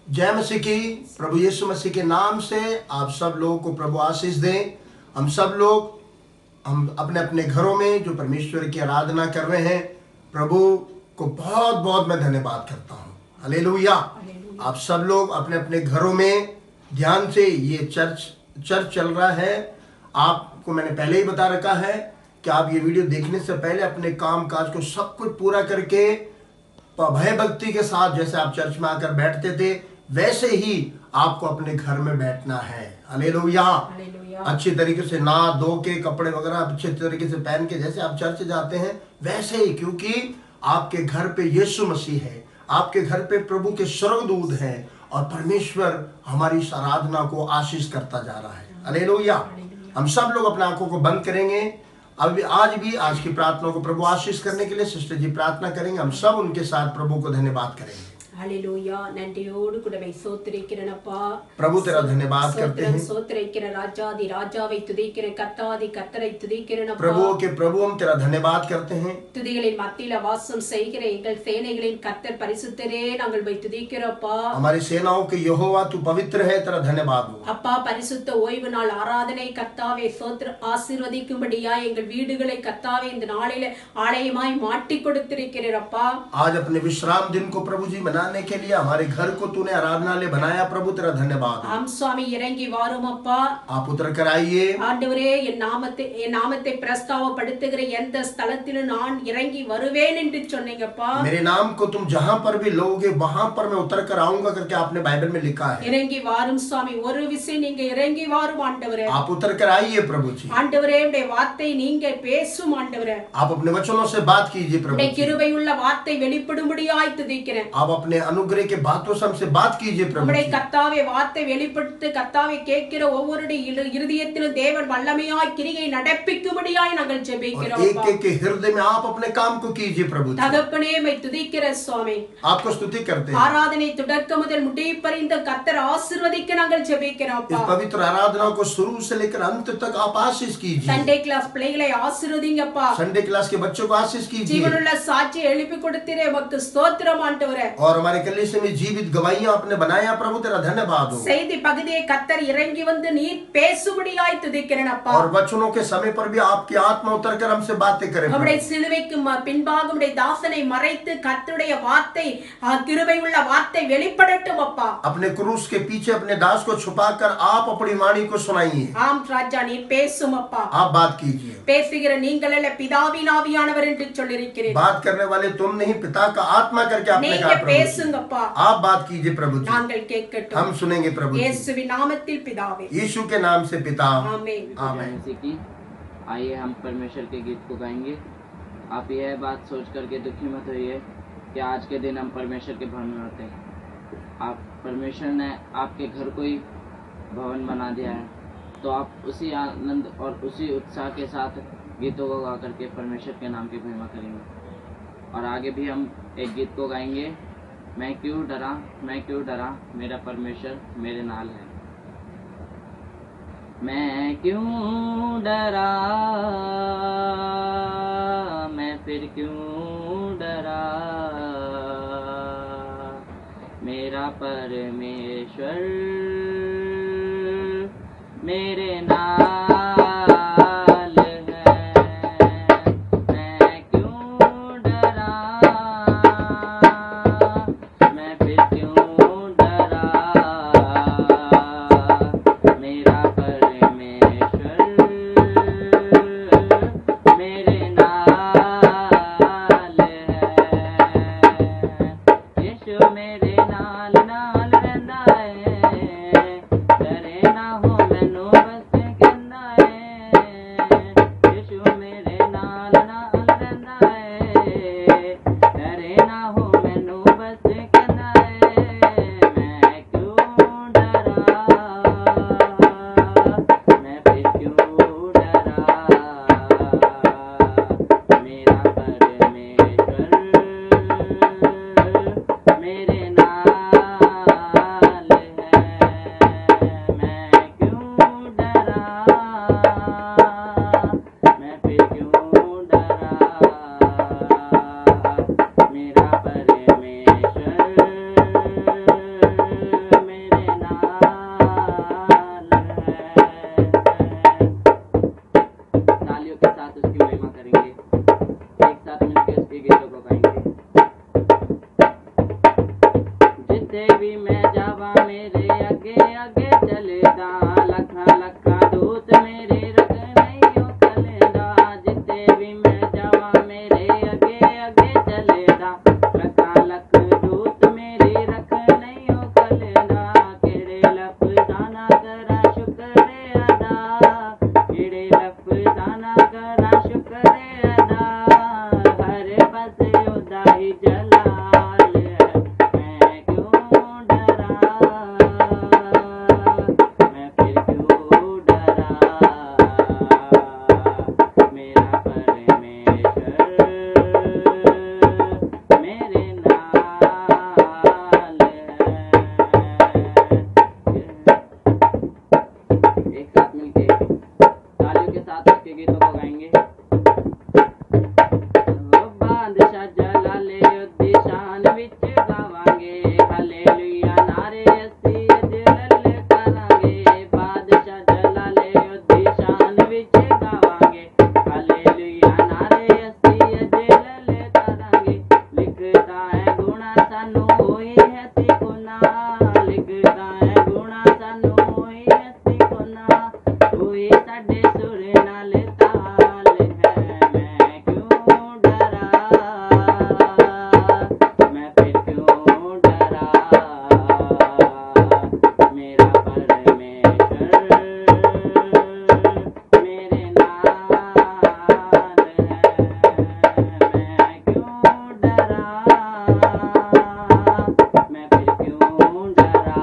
जय मसीह की। प्रभु यीशु मसीह के नाम से आप सब लोगों को प्रभु आशीष दें। हम अपने अपने घरों में जो परमेश्वर की आराधना कर रहे हैं, प्रभु को बहुत बहुत मैं धन्यवाद करता हूँ। हालेलुया। आप सब लोग अपने अपने घरों में ध्यान से, ये चर्च चल रहा है। आपको मैंने पहले ही बता रखा है कि आप ये वीडियो देखने से पहले अपने काम काज को सब कुछ पूरा करके भय भक्ति के साथ, जैसे आप चर्च में आकर बैठते थे वैसे ही आपको अपने घर में बैठना है। हालेलुया। अच्छी तरीके से नहा धो के कपड़े वगैरह अच्छे तरीके से पहन के जैसे आप चर्च जाते हैं वैसे ही, क्योंकि आपके घर पे यीशु मसीह है, आपके घर पे प्रभु के स्वर्गदूत हैं और परमेश्वर हमारी इस आराधना को आशीष करता जा रहा है। हालेलुया। हम सब लोग अपने आंखों को बंद करेंगे। आज की प्रार्थना को प्रभु आशीष करने के लिए सिस्टर जी प्रार्थना करेंगे। हम सब उनके साथ प्रभु को धन्यवाद करेंगे। हालेलुया। நன்றியோடு கூட ஸ்தோத்திரிக்கிறேனப்பா। प्रभु तेरा धन्यवाद करते हैं। ஸ்தோத்திரிக்கிற ராஜாதி ராஜாவை துதிக்கிற கர்த்தாதி கர்த்தரை துதிக்கிறேனப்பா। प्रभु के प्रभु हम तेरा धन्यवाद करते हैं। துதிகளின் மத்தியில வாசம் செய்கிற எங்கள் சேனைகளின் கர்த்தர் பரிசுத்தரே நாங்கள் வை துதிக்கிறோம்ப்பா। हमारी सेनाओं के यहोवा तू पवित्र है, तेरा धन्यवाद हो। அப்பா பரிசுத்த ஓய்வு நாள் ஆராதனை கர்த்தாவே ஸ்தோத்திர ஆசீர்வதிக்கும்படியா எங்கள் வீடுகளை கர்த்தாவே இந்த நாளிலே ஆலயமாய் மாட்டி கொடுத்திருக்கிறீரப்பா। आज अपने विश्राम दिन को प्रभु जी मनाने के लिए हमारे घर को तूने आराधनालय बनाया, प्रभु तेरा धन्यवाद। हम स्वामी இறங்கி வாரும் அப்பா। आप उतर कर आइए। ஆண்டவரே என் நாமத்தை பிரஸ்தாவப்படுத்துகிற எந்த ஸ்தலத்திலும் நான் இறங்கி வருவேன் என்று சொன்னீங்கப்பா। मेरे नाम को तुम जहां पर भी लोगे वहां पर मैं उतर कर आऊंगा करके आपने बाइबल में लिखा है। இறங்கி வாரும் சுவாமி, ஒரு விசை நீங்க இறங்கி வாரும் ஆண்டவரே। आप उतर कर आइए प्रभु जी। ஆண்டவரே உம்முடைய வார்த்தை நீங்க பேசும் ஆண்டவரே। आप अपने वचनों से बात कीजिए प्रभु। உம்முடைய கிருபையுள்ள வார்த்தை வெளிப்படும்படியாய் துதிக்கிறேன்। आप अपने अनुग्रह के बातों से हमसे बात कीजिए प्रभु। உம்முடைய கர்த்தாவே வார்த்தை வெளிப்படுத்து கர்த்தாவே கேட்கிற ஒவ்வொருடைய இருதயத்திலும் தேவன் வல்லமையாய் கிரியை நடப்பிக்கும்படியாய் நாங்கள் ஜெபிக்கிறோம்। एक के हृदय में आप अपने काम को कीजिए प्रभु। தகப்பனே மை துதிக்கிற சுவாமி, आपको स्तुति करते हैं। ஆராதனை தொடக்கம் முதல் முடிவு பரிந்த கர்த்தர் ஆசீர்வதிக்க நாங்கள் ஜெபிக்கிறோம்। इस पवित्र आराधना को शुरू से लेकर अंत तक आप आशीष कीजिए। संडे क्लास பிள்ளைகளை ஆசீர்வதிங்கப்பா। संडे क्लास के बच्चों को आशीष कीजिए। ஜீவனுள்ள சாட்சி எழுப்பி கொடுத்தீரே, உமக்கு ஸ்தோத்திரம் ஆண்டவரே। और हमारे कलीसिया में जीवित गवाहियां आपने बनाया, प्रभु तेरा धन्यवाद हो। செய்தி பகுதியை கர்த்தர் இறங்கி வந்து நீர் பேசும்படியாய் துதிக்கிறேன் அப்பா। और वचनों के समय पर भी आपकी आत्मा उतर कर हमसे बातें करे। நம்முடைய சிலுவைக்கு பின்பாக நம்முடைய தாசனை மறைத்து கர்த்தருடைய வார்த்தை, கிருபை உள்ள வார்த்தை வெளிப்படட்டும் அப்பா। अपने क्रूस के पीछे अपने दास को छुपाकर आप अपनी वाणी को सुनाइए। ஆம் ராஜா, நீர் பேசும் அப்பா। आप बात कीजिए। பேசுகிற நீங்கள் அல்ல, பிதாவின் ஆவியானவர் என்று சொல்லியிருக்கிறீர்। बात करने वाले तुम नहीं, पिता का आत्मा करके आपने कहा நீங்க प्रभु। பேசுங்கப்பா। आप बात कीजिए प्रभु जी। நாங்கள் கேட்கட்டும்। हम सुनेंगे प्रभु जी। இயேசுவின் நாமத்தில் பிதாவே, यीशु के नाम से पिता, आमीन। आमीन। आइए हम परमेश्वर के गीत को गाएंगे। आप यह बात सोच करके दुखी मत होइए कि आज के दिन हम परमेश्वर के भवन में होते हैं। आप परमेश्वर ने आपके घर को ही भवन बना दिया है, तो आप उसी आनंद और उसी उत्साह के साथ गीतों को गा करके परमेश्वर के नाम की महिमा करेंगे। और आगे भी हम एक गीत को गाएंगे, मैं क्यों डरा, मेरा परमेश्वर मेरे नाल है। मैं क्यों डरा, मैं फिर क्यों डरा, मेरा परमेश्वर मेरे नाल है। मैं क्यों डरा, मैं फिर क्यों डरा, मेरा परमेश्वर मेरे नाल है। यीशु मेरे नाल रहंदा है, डरे ना हो मैनू बस कहंदा है। यीशु मेरे नाल रहंदा है, डरे ना हो मैनू बस कहंदा है। मैं क्यों डरा, मैं फिर क्यों डरा, मेरा परमेश्वर मेरे नाल है। जिते भी मैं जावा मेरे अगे अगे चलेदा लखा लखा दूत मेरे रख नहीं कलेदा जिते भी मैं जावा मेरे अगे अगे चलेदा लखा लख दूत मेरे रख नहीं कलेदा केड़े लफ्ज़ाना करा शुक्र अदा केड़े लफ्ज़ाना करा शुक्र अदा हर पासे ओदा ही जलाल है मैं क्यों डरा मैं फिर क्यों डरा मेरा परमेश्वर मेरे नाल है। एक साथ मिलके तालियों के साथ उसके गीतों को गाएंगे। बादशाह जलाले उद्दी शान विच गावांगे हालेलुया नारे अस्सी दिल करांगे बादशाह जलाले उद्दी शान विच गावांगे हालेलुया नारे अस्सी दिल करांगे लिखदा है गुणा सानू होई है सिकोना लिखदा है गुणा सानू होई है सिकोना होई साडे सुर नाल ताल है मैं क्यों डरा मैं फिर क्यों डरा मेरा परमेश्वर मेरे नाल है मैं क्यों डरा मैं फिर क्यों डरा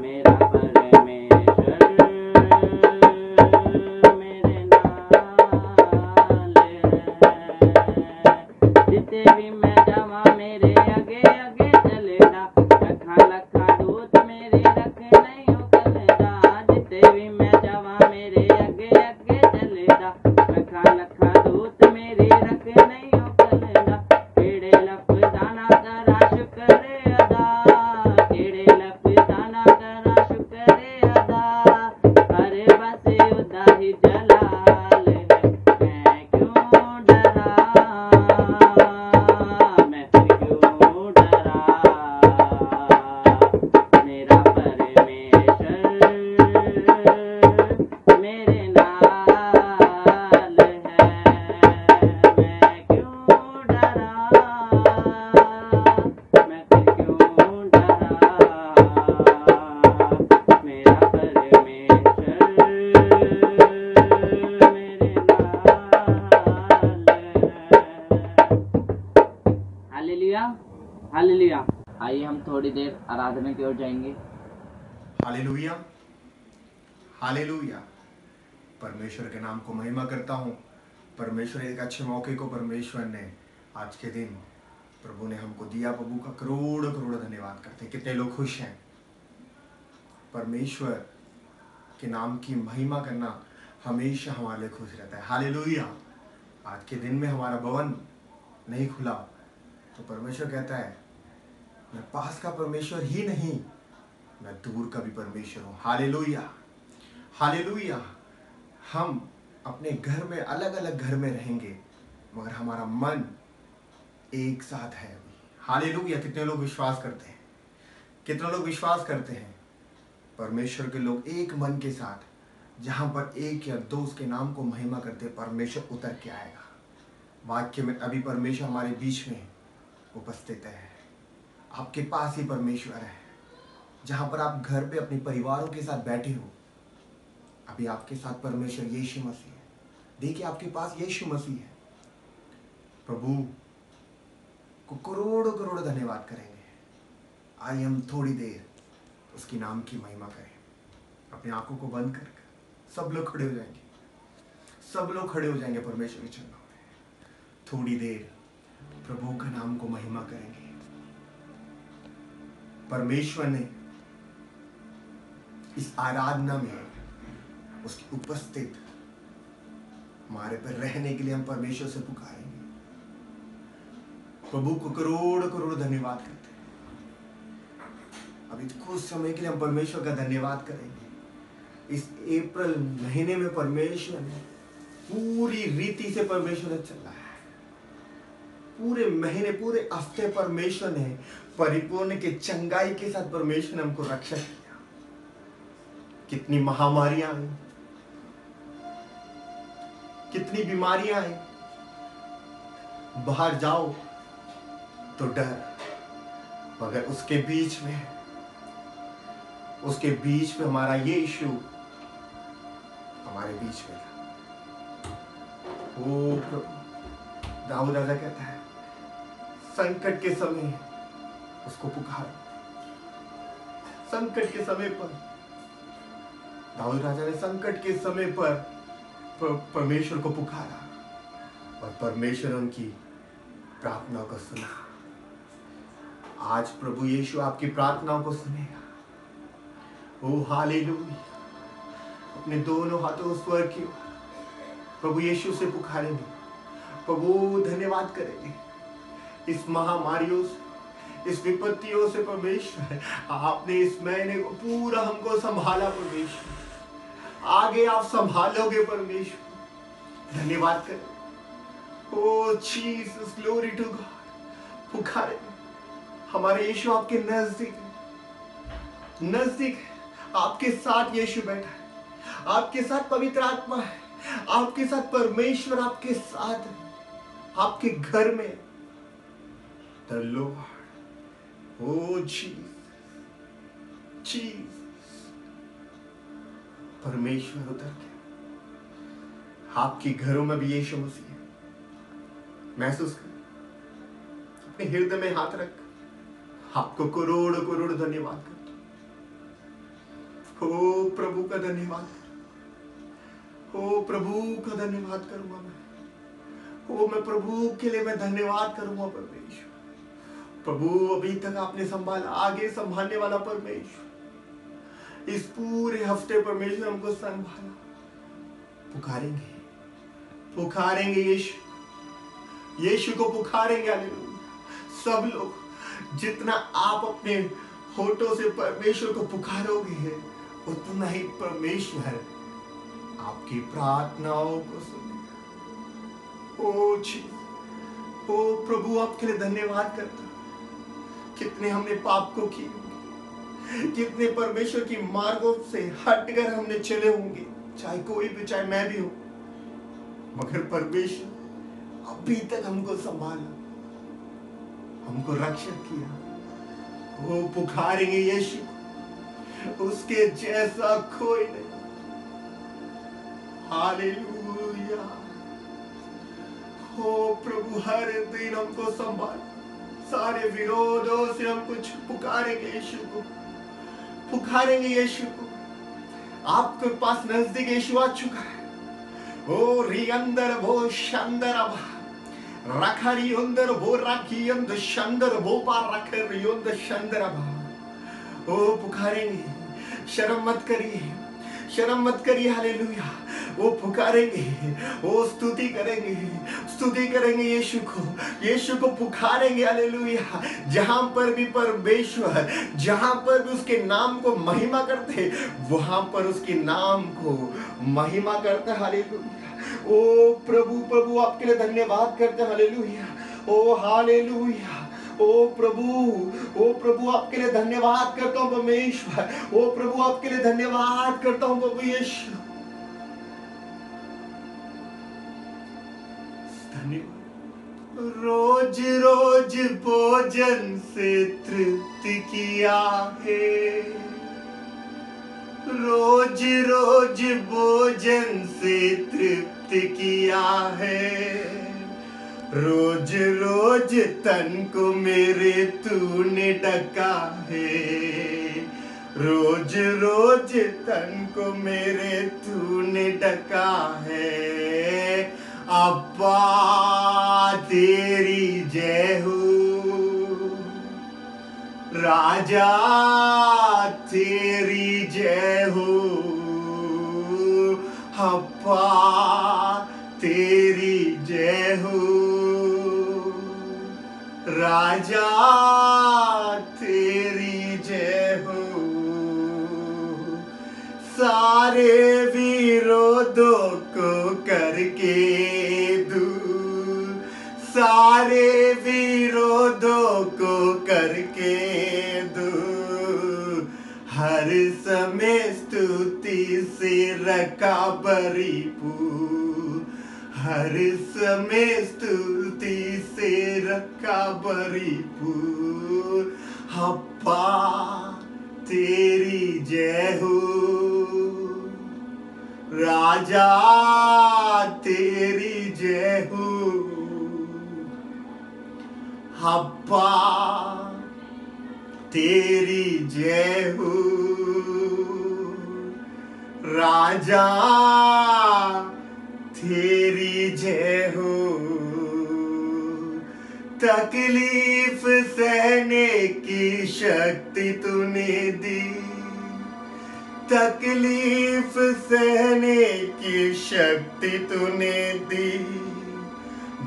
मेरा परमेश्वर मेरे नाल है जिते भी मैं जावा मेरे अगे अगे चलेदा लखा लखा दूत मेरे रख नहीं कलेदा जिते भी मैं जावा मेरे अगे अगे चलेदा लखा लखा दूत मेरे रख नहीं कलेदा केड़े लफ्ज़ाना करा शुक्र अदा केड़े लफ्ज़ाना करा शुक्र अदा हर पासे ओदा ही जलाल है मैं क्यों डरा मैं फिर क्यों डरा मेरा परमेश्वर मेरे नाल है मैं क्यों डरा मैं फिर क्यों डरा मेरा परमेश्वर मेरे नाल है। Hallelujah hallelujah. आइए हम थोड़ी देर आराधना की ओर जाएंगे। Hallelujah hallelujah. परमेश्वर के नाम को महिमा करता हूँ। परमेश्वर एक अच्छे मौके को परमेश्वर ने आज के दिन प्रभु ने हमको दिया। प्रभु का करोड़ करोड़ धन्यवाद करते हैं। कितने लोग खुश हैं। परमेश्वर के नाम की महिमा करना हमेशा हमारे लिए खुश रहता है। हालेलुया। आज के दिन में हमारा भवन नहीं खुला तो परमेश्वर कहता है मैं पास का परमेश्वर ही नहीं मैं दूर का भी परमेश्वर हूँ। Hallelujah hallelujah. हम अपने घर में अलग अलग घर में रहेंगे मगर हमारा मन एक साथ है अभी। हालेलुया। कितने लोग विश्वास करते हैं। कितने लोग विश्वास करते हैं परमेश्वर के लोग एक मन के साथ जहाँ पर एक या दो उसके नाम को महिमा करते परमेश्वर उतर के आएगा। वाक्य में अभी परमेश्वर हमारे बीच में उपस्थित है। आपके पास ही परमेश्वर है। जहाँ पर आप घर पे अपने परिवारों के साथ बैठे हो अभी आपके साथ परमेश्वर यीशु मसीह है। देखिए आपके पास यीशु मसीह है। प्रभु को करोड़ों करोड़ धन्यवाद करेंगे। आइए हम थोड़ी देर उसकी नाम की महिमा करें। अपनी आंखों को बंद कर सब लोग खड़े हो जाएंगे। सब लोग खड़े हो जाएंगे परमेश्वर के चरणों में। थोड़ी देर प्रभु का नाम को महिमा करेंगे। परमेश्वर ने इस आराधना में उसकी उपस्थित हमारे पर रहने के लिए हम परमेश्वर से पुकारेंगे। प्रभु को करोड़ करोड़ धन्यवाद करते हैं। अभी कुछ समय के लिए हम परमेश्वर का धन्यवाद करेंगे। इस अप्रैल महीने में परमेश्वर ने पूरी रीति से परमेश्वर ने चला है। पूरे महीने, पूरे हफ्ते परमेश्वर ने परिपूर्ण के चंगाई के साथ परमेश्वर ने हमको रक्षा किया। कितनी महामारियां आई, कितनी बीमारियां आई, बाहर जाओ तो डर, मगर उसके बीच में हमारा यीशु हमारे बीच में था। ओ प्रभु, दाऊद राजा कहता है संकट के समय उसको पुकारो। संकट के समय पर दाऊद राजा ने संकट के समय पर परमेश्वर को पुकारा और परमेश्वर उनकी प्रार्थना को सुना। आज प्रभु यीशु आपकी प्रार्थनाओं को सुनेगा। ओ हालेलुया। अपने दोनों हाथों को स्वर की प्रभु यीशु से पुकारेंगे, प्रभु धन्यवाद करेंगे इस महामारियों से, इस विपत्तियों से। परमेश्वर आपने इस महीने को पूरा हमको संभाला परमेश्वर, आगे आप संभालोगे परमेश्वर। धन्यवाद करें। ओ जीसस, ग्लोरी टू गॉड। पुकारे, हमारे यीशु आपके नजदीक नजदीक, आपके साथ यीशु बैठा है, आपके साथ पवित्र आत्मा है, आपके साथ परमेश्वर, आपके साथ आपके घर में द लॉर्ड। ओ जीसस, परमेश्वर उतर गया। आपके घरों में भी यीशु मसीह है। महसूस कर, अपने हृदय में हाथ रख, आपको करोड़ करोड़ धन्यवाद करता हूं। ओ प्रभु का धन्यवाद कर, ओ प्रभु का धन्यवाद करूंगा मैं। ओ मैं प्रभु के लिए मैं धन्यवाद करूंगा परमेश्वर। प्रभु अभी तक आपने संभाला, आगे संभालने वाला परमेश्वर। इस पूरे हफ्ते परमेश्वर हमको संभाला। पुकारेंगे, पुकारेंगे यीशु, यीशु को पुकारेंगे। हालेलुया। सब लोग, जितना आप अपने होठों से परमेश्वर को पुकारोगे, उतना ही परमेश्वर आपकी प्रार्थनाओं को सुनेगा। ओ जी, ओ प्रभु आपके लिए धन्यवाद करता। कितने हमने पाप को किए, कितने परमेश्वर की मार्गों से हटकर हमने चले होंगे, चाहे कोई भी, चाहे मैं भी हूं, मगर परमेश्वर अभी तक हमको संभाला, हमको रक्षक किया। वो पुकारेंगे यीशु, उसके जैसा कोई नहीं। हालेलुया। हो प्रभु, हर दिन हमको संभाल, सारे विरोधों से हम कुछ पुकारेंगे यीशु को, पुकारेंगे यीशु को। आपके पास नजदीक यीशु आ चुका है। ओ रियंदर भो शंदर रखरी अंदर भो रखी अंदर शंदर भो पार रखरी अंदर शंदर ओ पुकारेंगे, शर्म मत करिए, शर्म मत करिए। हालेलुया। वो पुकारेंगे, वो स्तुति करेंगे, स्तुति करेंगे यीशु को, यीशु को पुकारेंगे। हालेलुया। जहां पर भी परमेश्वर, जहां पर भी उसके नाम को महिमा करते, वहां पर उसके नाम को महिमा करते। हालेलुया। ओ प्रभु, प्रभु आपके लिए धन्यवाद करते। हालेलुया। ओ हालेलुया। ओ प्रभु आपके लिए धन्यवाद करता हूं परमेश्वर। ओ प्रभु आपके लिए धन्यवाद करता हूं प्रभु यीशु। धन्यवाद। रोज रोज भोजन से तृप्ति किया है, रोज रोज भोजन से तृप्ति किया है। रोज रोज तन को मेरे तूने ढका है, रोज रोज तन को मेरे तूने ढका है। अब्बा तेरी जय हो, राजा तेरी जय हो। अब्बा तेरी जय हो, राजा तेरी जय हो। सारे विरोधों को करके दूर, सारे करके दो, हर समय स्तुति से रखा भरपूर, हर समय स्तुति से रखा भरपूर। अप्पा तेरी जय हो, राजा तेरी जय हो। अप्पा तेरी जय हो, राजा तेरी जय हो। तकलीफ सहने की शक्ति तूने दी, तकलीफ सहने की शक्ति तूने दी,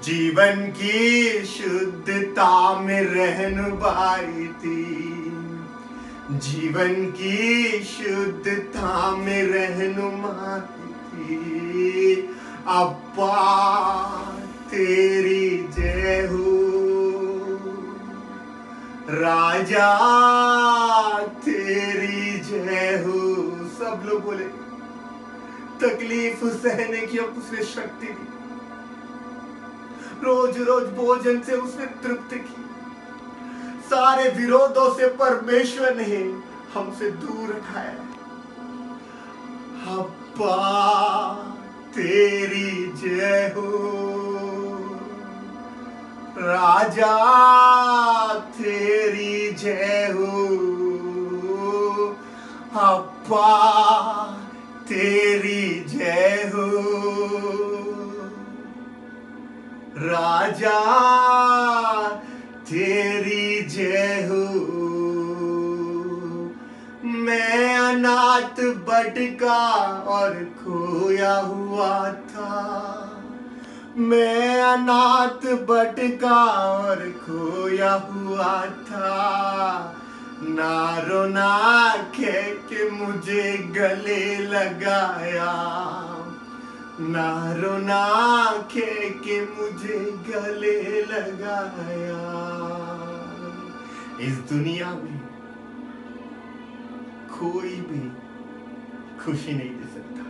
जीवन की शुद्धता में रहनुमाई थी, जीवन की शुद्धता में रहनुमाई थी। अप्पा तेरी जय हो, राजा तेरी जय हो। सब लोग बोले, तकलीफ सहने की अब उसने शक्ति दी, रोज रोज भोजन से उसने तृप्ति की, सारे विरोधों से परमेश्वर ने हमसे दूर हटाया। अप्पा तेरी जय हो, राजा तेरी जय हो। अप्पा तेरी जय हो, राजा तेरी जय हो। मैं अनाथ भटका और खोया हुआ था, मैं अनाथ भटका और खोया हुआ था। ना रोना कह के मुझे गले लगाया, ना रोना कह के मुझे गले लगाया। इस दुनिया में कोई भी खुशी नहीं दे सकता,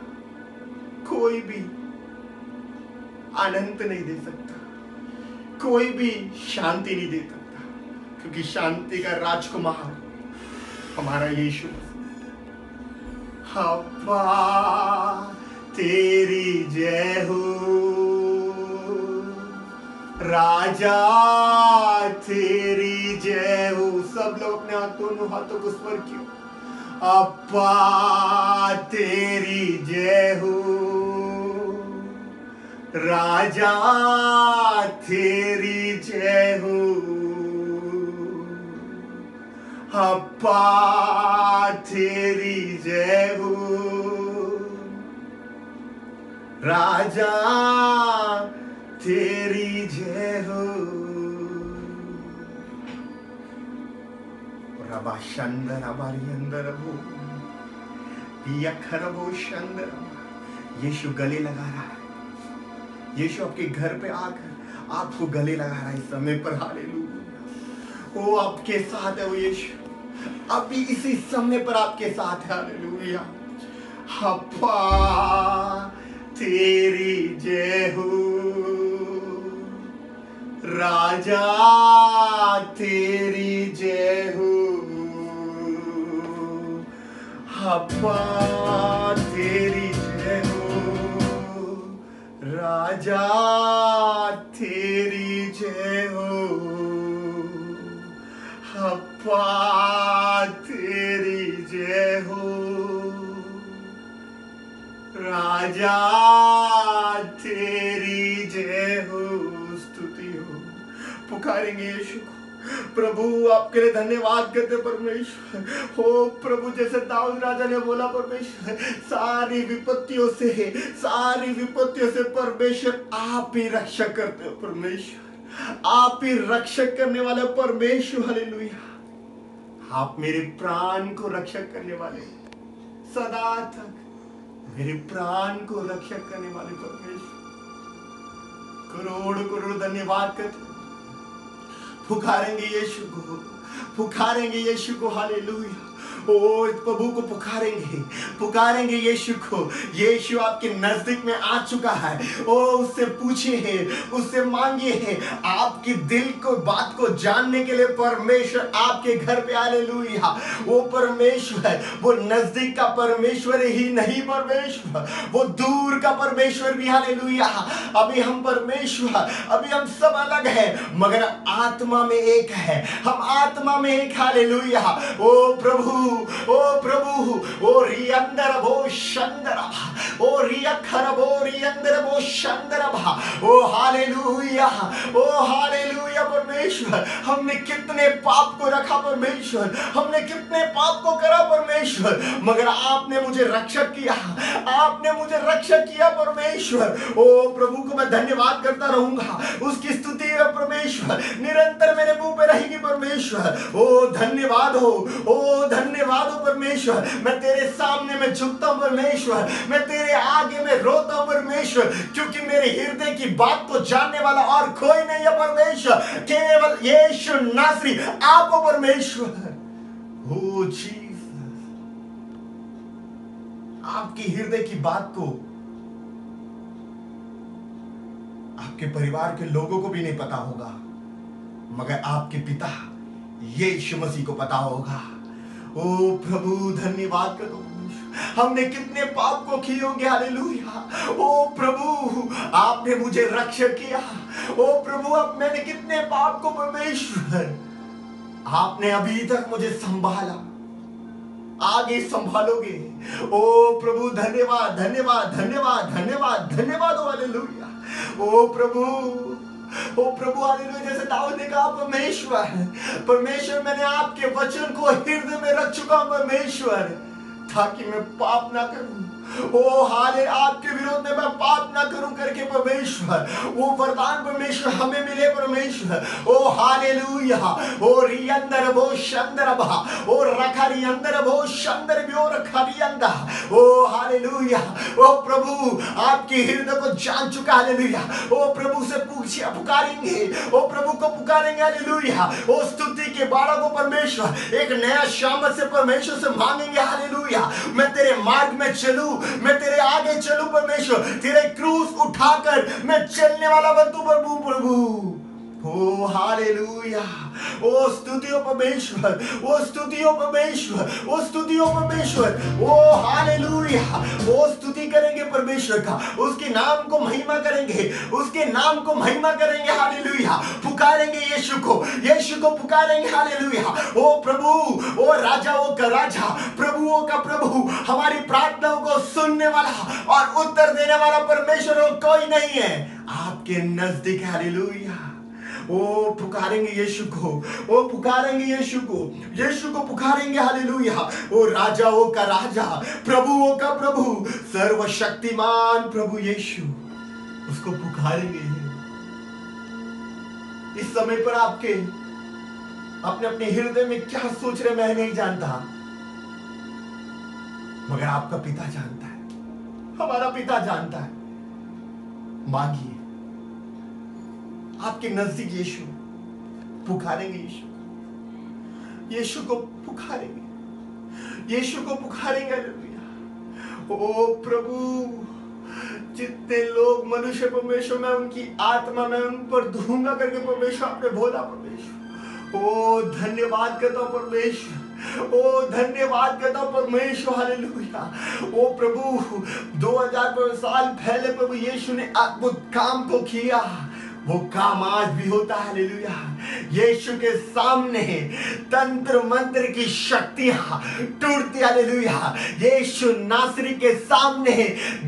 कोई भी आनंद नहीं दे सकता, कोई भी शांति नहीं दे सकता, क्योंकि शांति का राजकुमार हमारा यीशु। अप्पा तेरी जय हो, राजा तेरी जय हो। सब लोग अपने दोनों हाथों को स्वर कियो। अप्पा तेरी जय हो, राजा तेरी जय हो। अप्पा तेरी जय हो, राजा तेरी जय हो। रबा शंदर हमारी अंदर हो, यखरबो शंदर। यीशु गले लगा रहा है, यीशु आपके घर पे आकर आपको गले लगा रहा है इस समय पर। हालेलुया, वो आपके साथ है, वो यीशु अभी इसी समय पर आपके साथ है। हालेलुया। अप्पा तेरी जय हो, राजा तेरी जय हो। अप्पा तेरी जय हो, राजा तेरी जय हो। अप्पा तेरी जय हो, राजा तेरी जय हो। स्तुति हो, पुकारेंगे यीशु को। प्रभु आपके लिए धन्यवाद करते परमेश्वर। हो प्रभु, जैसे दाऊद राजा ने बोला परमेश्वर, सारी विपत्तियों से परमेश्वर आप ही रक्षा करते हो परमेश्वर, आप ही रक्षक करने वाले परमेश्वर। हालेलुया, आप मेरे प्राण को रक्षक करने वाले, सदा तक मेरे प्राण को रक्षक करने वाले परमेश्वर। करोड़ करोड़ धन्यवाद करते, पुकारेंगे यीशु को। पुकारेंगे यीशु को, हालेलुया। ओ प्रभु को पुकारेंगे, पुकारेंगे यीशु को। यीशु आपके नजदीक में आ चुका है। ओ उससे पूछिए, उससे मांगिए। आपकी दिल को बात को जानने के लिए परमेश्वर आपके घर पे, हालेलुया। वो परमेश्वर, वो नजदीक का परमेश्वर ही नहीं परमेश्वर, वो दूर का परमेश्वर भी, हालेलुया। अभी हम परमेश्वर, अभी हम सब अलग है, मगर आत्मा में एक है, हम आत्मा में एक, हालेलुया। ओ प्रभु, ओ प्रभु, ओ रियंदर भो शंदर, ओ रियखर भो रियंदर भो शंदर, ओ हालेलुया, ओ हालेलुया। परमेश्वर, हमने कितने पाप को रखा परमेश्वर, हमने कितने पाप को करा परमेश्वर, मगर आपने मुझे रक्षक किया, आपने मुझे रक्षक किया परमेश्वर। ओ प्रभु को मैं धन्यवाद करता रहूंगा, उसकी स्तुति है परमेश्वर, निरंतर मेरे मुंह पे रहेगी परमेश्वर। ओ धन्यवाद हो, ओ धन्यवाद हो परमेश्वर। मैं तेरे सामने में झुकता हूं परमेश्वर, मैं तेरे आगे में रोता हूं परमेश्वर, क्योंकि मेरे हृदय की बात को जानने वाला और कोई नहीं है परमेश्वर, केवल यीशु नासरी आप हो परमेश्वर। ओ जीसस, आपकी हृदय की बात को आपके परिवार के लोगों को भी नहीं पता होगा, मगर आपके पिता यीशु मसीह को पता होगा। ओ प्रभु धन्यवाद करो, हमने कितने पाप को किए होंगे, हालेलुया। ओ प्रभु, आपने मुझे रक्षक किया। ओ प्रभु, अब मैंने कितने पाप को परमेश्वर, आपने अभी तक मुझे संभाला, आगे संभालोगे। ओ प्रभु धन्यवाद, धन्यवाद, धन्यवाद, धन्यवाद, धन्यवाद, हालेलुया। ओ प्रभु, ओ प्रभु, हालेलुया। जैसे दाऊद ने कहा, परमेश्वर, परमेश्वर, मैंने आपके वचन को हृदय में रख चुका हूं परमेश्वर, ताकि मैं पाप ना करूं। ओ हाले, आपके विरोध में मैं पाप ना करूं करके परमेश्वर, वो वरदान परमेश्वर हमें मिले परमेश्वर। ओ हालेलुया। ओ रियंदर वो शंदर बहा, ओ रखरी अंदर वो शंदर भी, ओ रखरी अंदा। ओ हालेलुया। ओ प्रभु, आपके हृदय को जान चुका, हालेलुया। ओ प्रभु से पूछिए, पुकारेंगे, ओ प्रभु को पुकारेंगे, हालेलुया। ओ स्तुति के बाड़ा को परमेश्वर एक नया शामत से परमेश्वर से मांगेंगे, हालेलुया। मैं तेरे मार्ग में चलूं, मैं तेरे आगे चलूं परमेश्वर, तेरे क्रूस उठाकर मैं चलने वाला बनूं प्रभु, प्रभु। ओ हालेलुया। ओ स्तुतियों परमेश्वर, ओ स्तुतियों परमेश्वर, ओ स्तुतियों परमेश्वर। ओ हालेलुया। ओ स्तुति करेंगे परमेश्वर का, उसके नाम को महिमा करेंगे, उसके नाम को महिमा करेंगे, हालेलुया। पुकारेंगे यीशु को, यीशु को पुकारेंगे, हालेलुया। ओ प्रभु, ओ राजाओं का राजा, प्रभुओं का प्रभु, हमारी प्रार्थनाओं को सुनने वाला और उत्तर देने वाला परमेश्वर और कोई नहीं है आपके नजदीक, हालेलुया। ओ पुकारेंगे यीशु को, ओ पुकारेंगे यीशु को, यीशु को पुकारेंगे, हालेलुया। ओ राजाओं का राजा, प्रभुओं का प्रभु, सर्वशक्तिमान प्रभु यीशु, उसको पुकारेंगे। इस समय पर आपके अपने अपने हृदय में क्या सोच रहे मैं नहीं जानता, मगर आपका पिता जानता है, हमारा पिता जानता है। मांगिए, आपके नजदीक यीशु, पुकारेंगे यीशु, यीशु को पुकारेंगे, यीशु को पुकारेंगे, हालेलुया। ओ प्रभु, जितने लोग मनुष्य परमेश्वर, मैं उनकी आत्मा में उन पर धूंगा करके परमेश्वर आपने बोला परमेश्वर। ओ धन्यवाद करता हूं परमेश्वर, ओ धन्यवाद करता हूं परमेश्वर, हालेलुया। ओ प्रभु, 2000 साल पहले प्रभु यीशु ने अद्भुत काम को किया, वो काम आज भी होता है, हालेलुया। यीशु के सामने तंत्र मंत्र की शक्तियां टूटती, हालेलुया। यीशु नासरी के सामने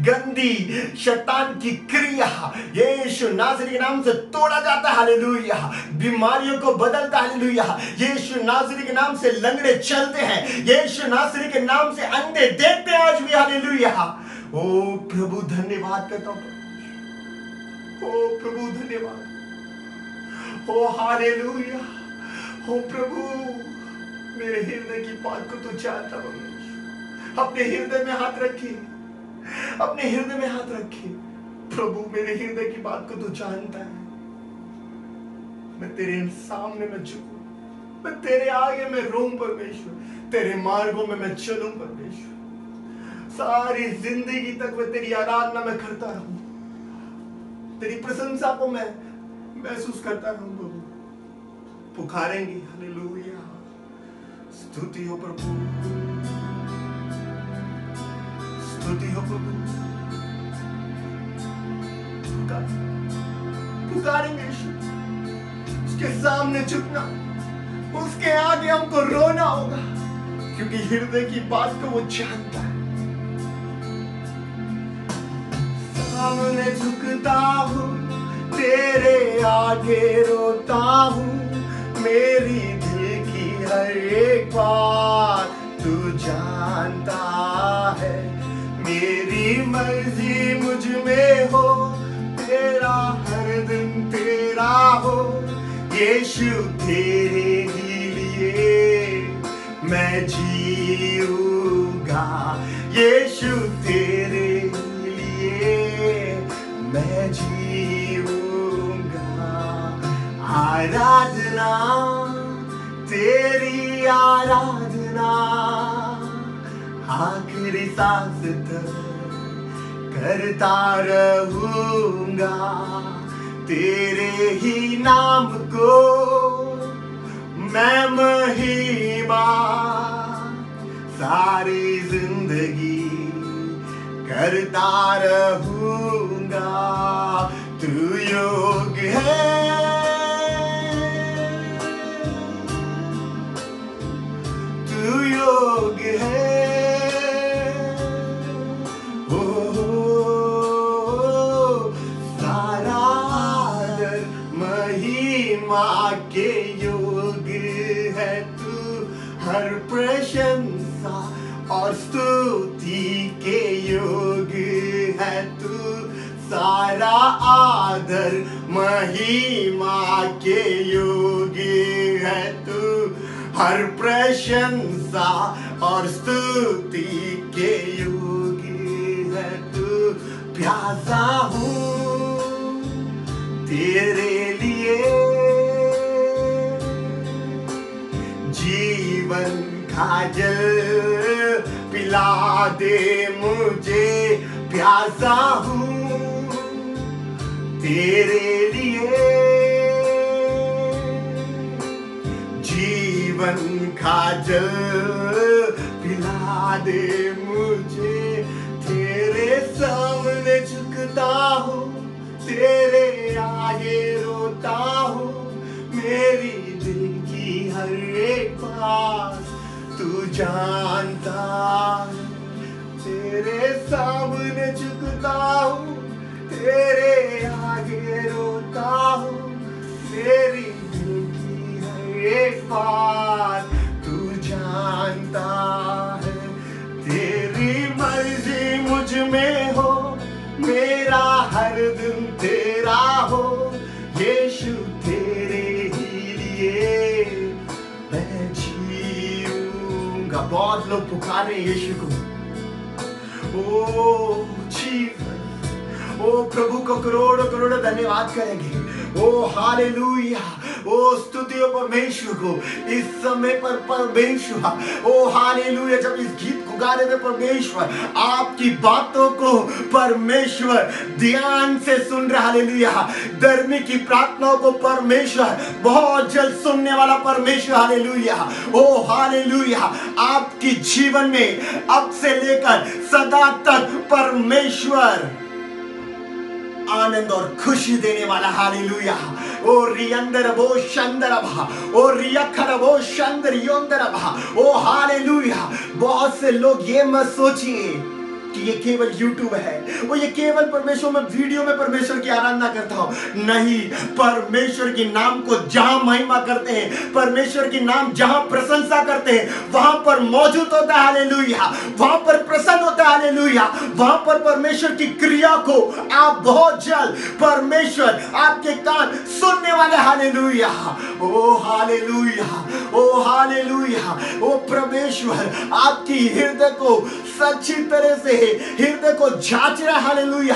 गंदी शैतान की क्रिया यीशु नासरी के नाम से तोड़ा जाता है, हालेलुया। बीमारियों को बदलता, हालेलुया। यीशु नासरी के नाम से लंगड़े चलते हैं, यीशु नासरी के नाम से अंधे देखते हैं आज भी, हालेलुया। ओ प्रभु धन्यवाद करता हूं, ओ प्रभु धन्यवाद, ओ हालेलुया। ओ प्रभु, मेरे हृदय की बात को तू जानता परमेश्वर। अपने हृदय में हाथ रखिए, अपने हृदय में हाथ रखिए। प्रभु, मेरे हृदय की बात को तू जानता है। मैं तेरे सामने में झुकूं, मैं तेरे आगे मैं रहूं परमेश्वर, तेरे मार्गों में मैं चलूं परमेश्वर, सारी जिंदगी तक मैं तेरी आराधना में करता रहूं, तेरी प्रशंसा को मैं महसूस करता रहूं प्रभु। पुकारेंगे हालेलुया, स्तुति हो प्रभु, स्तुति हो प्रभु। पुकारेंगे यीशु, उसके सामने झुकना, उसके आगे हमको रोना होगा, क्योंकि हृदय की बात को वो जानता है। सामने झुकता हूँ, तेरे आगे रोता हूँ, मेरी दिल की हर एक बात तू जानता है। मेरी मर्जी मुझ में हो, तेरा हर दिन तेरा हो, यीशु तेरे ही लिए मैं जीऊंगा, यीशु तेरे ही लिए मैं जीऊंगा। आराधना तेरी आराधना, आखिरी सांस तक करता रहूंगा, तेरे ही नाम को मैं महिमा सारी जिंदगी करता रहूंगा। तू योग्य है, तू योग्य है, के योग्य है तू, हर प्रशंसा और स्तुति के योग्य है तू, सारा आदर महिमा के योग्य है तू, हर प्रशंसा और स्तुति के योग्य है तू। प्यासा हूँ तेरे लिए, जीवन का जल पिला दे मुझे, प्यासा हूँ तेरे लिए, जीवन का जल पिला दे मुझे। तेरे सामने झुकता हूँ, तेरे आगे रोता हूँ, मेरी दिल की हर एक बात तू जानता है। तेरे सामने झुकता हूँ, तेरे आगे रोता हूँ, मेरी दिल की हर एक बात तू जानता है। तेरी मर्जी मुझ में हो, मेरा हर दिन तेरा हो, यीशु तेरे ही लिए मैं जीऊंगा। बहुत लोग पुकारे यीशु को, ओ जीसस, ओ प्रभु को करोड़ों करोड़ों धन्यवाद करेंगे। ओ हालेलुया, ओ स्तुति परमेश्वर को इस समय पर परमेश्वर। ओ हालेलुया, जब इस गीत को गाने में परमेश्वर आपकी बातों को परमेश्वर ध्यान से सुन रहा। हालेलुया, धर्मी की प्रार्थनाओं को परमेश्वर बहुत जल्द सुनने वाला परमेश्वर। हालेलुया, ओ हालेलुया, आपकी जीवन में अब से लेकर सदा तक परमेश्वर आनंद और खुशी देने वाला। हालेलुया, ओ रियंदर वो शंदर भा, ओ रियखर वो शंदर योंदर भा। ओ हालेलुया, बहुत से लोग ये मत सोचिए कि ये केवल YouTube है, वो ये केवल परमेश्वर में वीडियो में परमेश्वर की आराधना करता हूं। नहीं, परमेश्वर के नाम को जहां महिमा करते हैं, परमेश्वर के नाम जहां प्रशंसा करते करते हैं वहां पर मौजूद होता है। हालेलुया, वहां पर प्रसन्न होता है। हालेलुया, वहां पर परमेश्वर की क्रिया को आप बहुत जल्द परमेश्वर आपके कान सुनने वाले। हालेलुया, ओ हालेलुया, ओ हालेलुया, ओ परमेश्वर आपकी हृदय को सच्ची तरह से हृदय को जांच रहा। हालेलुया,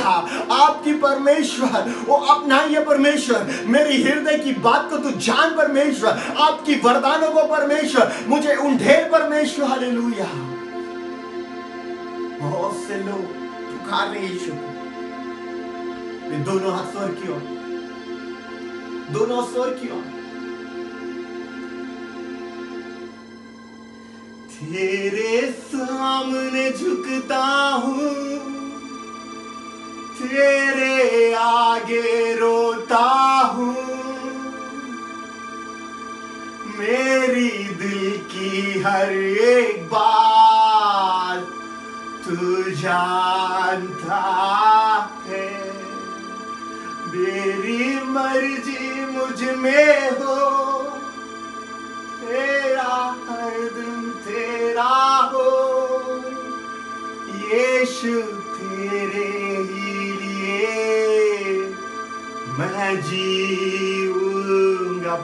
आपकी परमेश्वर वो अपनाइए। परमेश्वर मेरी हृदय की बात को तू जान। परमेश्वर आपकी वरदानों को परमेश्वर मुझे उंडेल। परमेश्वर हालेलुया, बहुत से लोग पुकार रहे यीशु को। दोनों हाथ स्वर की ओर, दोनों स्वर की ओर। तेरे सामने झुकता हूँ, तेरे आगे रोता हूँ, मेरी दिल की हर एक बात तू जानता है। मेरी मर्जी मुझ में हो, तेरा हर दिन तेरा हो। यीशु तेरे ही लिए मैं जीऊंगा।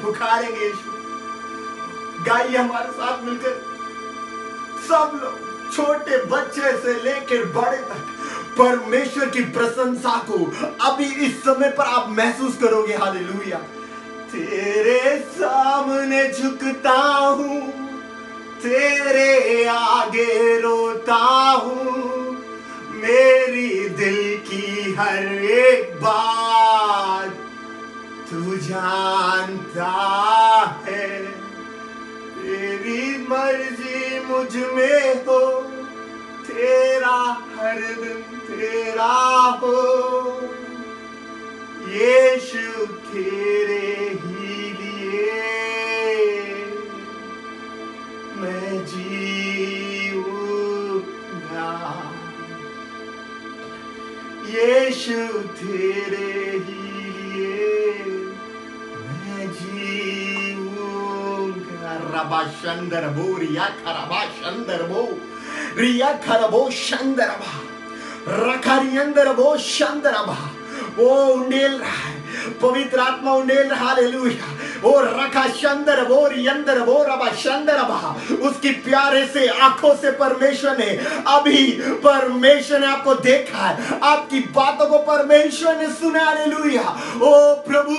पुकारेंगे यीशु, गाइए हमारे साथ मिलकर सब लोग, छोटे बच्चे से लेकर बड़े तक परमेश्वर की प्रशंसा को अभी इस समय पर आप महसूस करोगे। हालेलुया, तेरे सामने झुकता हूँ, तेरे आगे रोता हूँ, मेरी दिल की हर एक बात तू जानता है। तेरी मर्जी मुझ में हो, तेरा हर दिन तेरा हो। यीशु तेरे ही लिए मैं जीऊंगा। यीशु तेरे ही लिए मैं जीऊंगा। रबा शंदर बो रिया खरबा शंदर बो रिया खरबो शंदर बा रखरियंदर बो शंदर बा। वो उंडेल रहा है, पवित्र आत्मा उंडेल रहा। हालेलुया, ओ रखा शंदर वो रियंदर वो रबा शंदर बहा। उसकी प्यारे से आंखों से परमेश्वर ने अभी परमेश्वर ने आपको देखा है, आपकी बातों को परमेश्वर ने सुना। हालेलुया, ओ प्रभु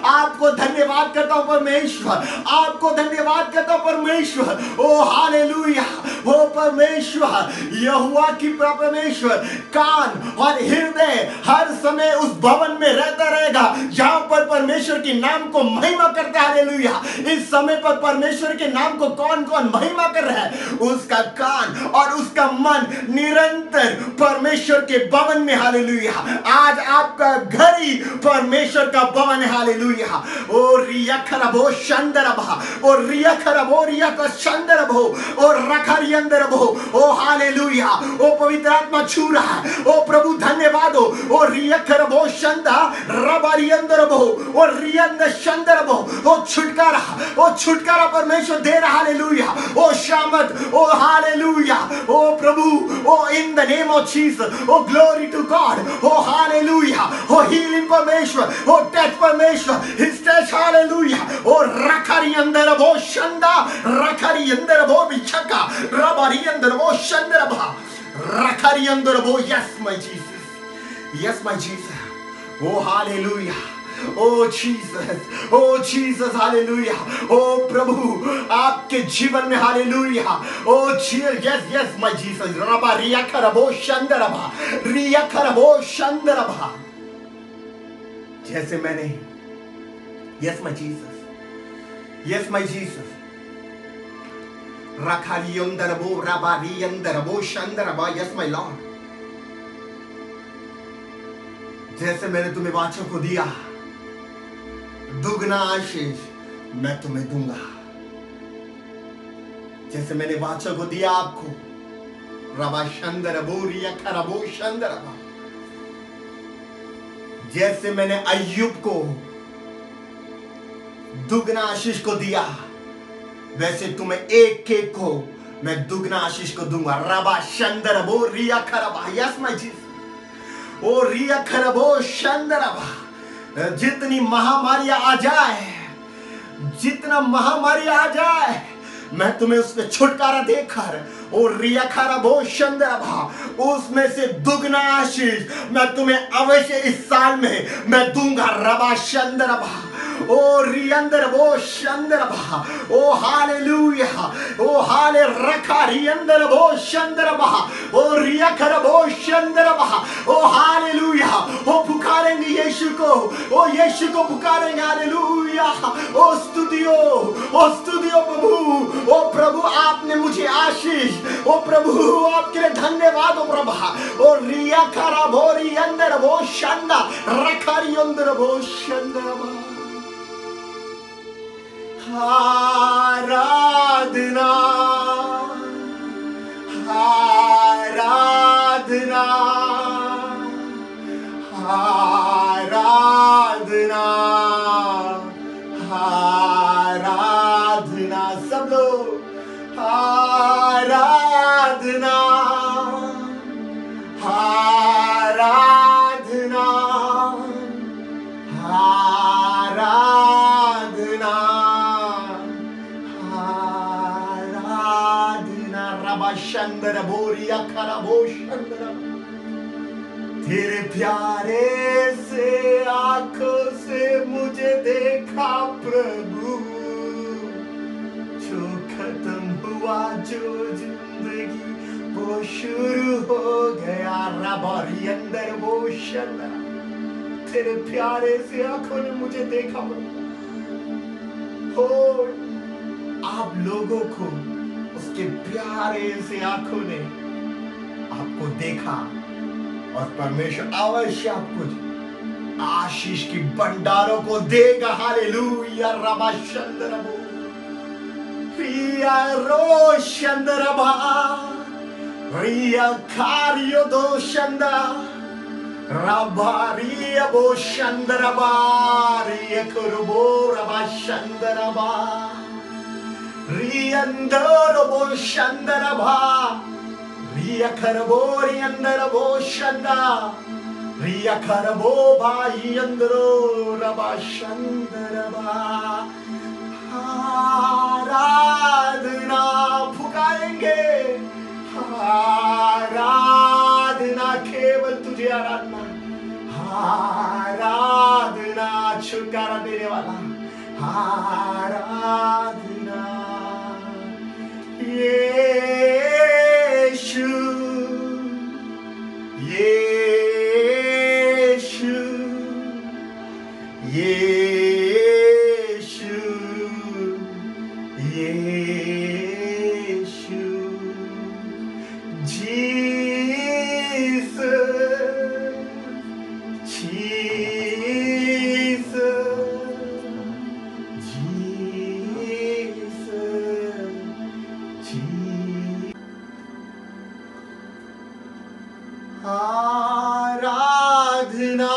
आपको धन्यवाद करता हूं परमेश्वर, आपको धन्यवाद करता हूं परमेश्वर। ओ हालेलुया, वो परमेश्वर यहोवा की परमेश्वर कान और हृदय हर समय उस भवन में रहता रहेगा जहां पर परमेश्वर के नाम को महिमा करता है। हालेलुया, इस समय पर परमेश्वर के नाम को कौन कौन महिमा कर रहा है? उसका कान और उसका मन निरंतर परमेश्वर के भवन में। हालेलुया, आज आपका घर ही परमेश्वर का भवन है। हालेलुया, ओ रिया खरबो शंदरबा, ओ रिया खरबो रिया का शंदरबो, ओ रखरी अंदरबो। ओ हालेलुया, ओ पवित्र आत्मा छू रहा है। ओ प्रभु धन्यवाद हो। ओ रिया खरबो शंदा रबारी अंदरबो, ओ रियंद शंदरबो। ओ छुटकारा परमेश्वर दे रहा। हालेलुया, ओ शामत, ओ हालेलुया, ओ प्रभु, ओ in the name of Jesus, ओ ग्लोरी टू गॉड, ओ हालेलुया, ओ हीलिंग परमेश्वर, ओ टच परमेश्वर, हिज टच। हालेलुया, ओ रखरी अंदर वो शंदा रखरी अंदर वो बिछका रबारी अंदर वो शंदरबा रखरी अंदर वो। Yes my Jesus, yes my Jesus, ओ हालेलुया, ओ जीसस, ओ जीसस। हालेलुया, ओ प्रभु आपके जीवन में। हालेलुया, ओ यस यस माय जीसस। रबा रिया खरबो शंदरबा, रिया खरबो शंदरबा। जैसे मैंने, yes my Jesus, yes my Jesus, रखाली अंदरबो रबा री अंदरबो शंदरबा। यस माय लॉर्ड, जैसे मैंने तुम्हें वाचा को दिया, दुगना आशीष मैं तुम्हें दूंगा। जैसे मैंने वाचा को दिया आपको, रबा शंदरबो रिया खरबो शंदरबा। जैसे मैंने अय्यूब को दुगना आशीष को दिया, वैसे तुम्हें एक एक को मैं दुगना आशीष को दूंगा। रबा शंदर बो रिया खरबा, यस माय जीसस। ओ रिया खरबो शंदरबा, जितनी महामारी आ जाए, जितना महामारी आ जाए, मैं तुम्हें उसमें छुटकारा देकर, और रिया खरबो शंदरबा, उसमें से दुगना आशीष मैं तुम्हें अवश्य इस साल में मैं दूंगा। रबा शंदरबा, ओ रियंदर वो शंदरबा, ओ हालेलुया, ओ हाले रखा रियंदर वो शंदरबा, ओ रियखर वो शंदरबा, ओ हालेलुया। ओ पुकारेंगे यीशु को, ओ यीशु को पुकारेंगे, हालेलुया। ओ स्तुतियो प्रभु, ओ प्रभु आपने मुझे आशीष, ओ प्रभु आपके लिए धन्यवाद। ओ प्रभु, ओ रियखर वो रियंदर वो शंदा रखा रियंदर वो शंदरबा। आराधना, आराधना, आराधना, आराधना, सब लोग आराधना, आराधना, आराधना, रबा शंदर बोरिया खराबो शंदर। तेरे प्यारे से आंखों से मुझे देखा प्रभु, जो खत्म हुआ जो जिंदगी वो शुरू हो गया। रबारी अंदर वो शंदर, तेरे प्यारे से आंखों ने मुझे देखा प्रभु। हो आप लोगों को उसके प्यारे से आंखों ने आपको देखा, और परमेश्वर अवश्य आपको आशीष की भंडारों को देगा। हालेलुया। रबा शंदरबो रिया रो शंदरबा, रिया खारियो दो शंदा, रबा रिया बो शंदरबा, रिया कुरबो रबा शंदरबा, रियंदर बो शंदरबा, रिया खरबो रियंदर बो शंदा, रिया खरबो भाई अंदरो रबा शंदरबा। आराधना पुकारेंगे, आराधना केवल तुझे आराधना, आराधना छुटकारा देने वाला, आराधना यीशु, यीशु, यीशु, यीशु, जीसस, जीसस, आराधना,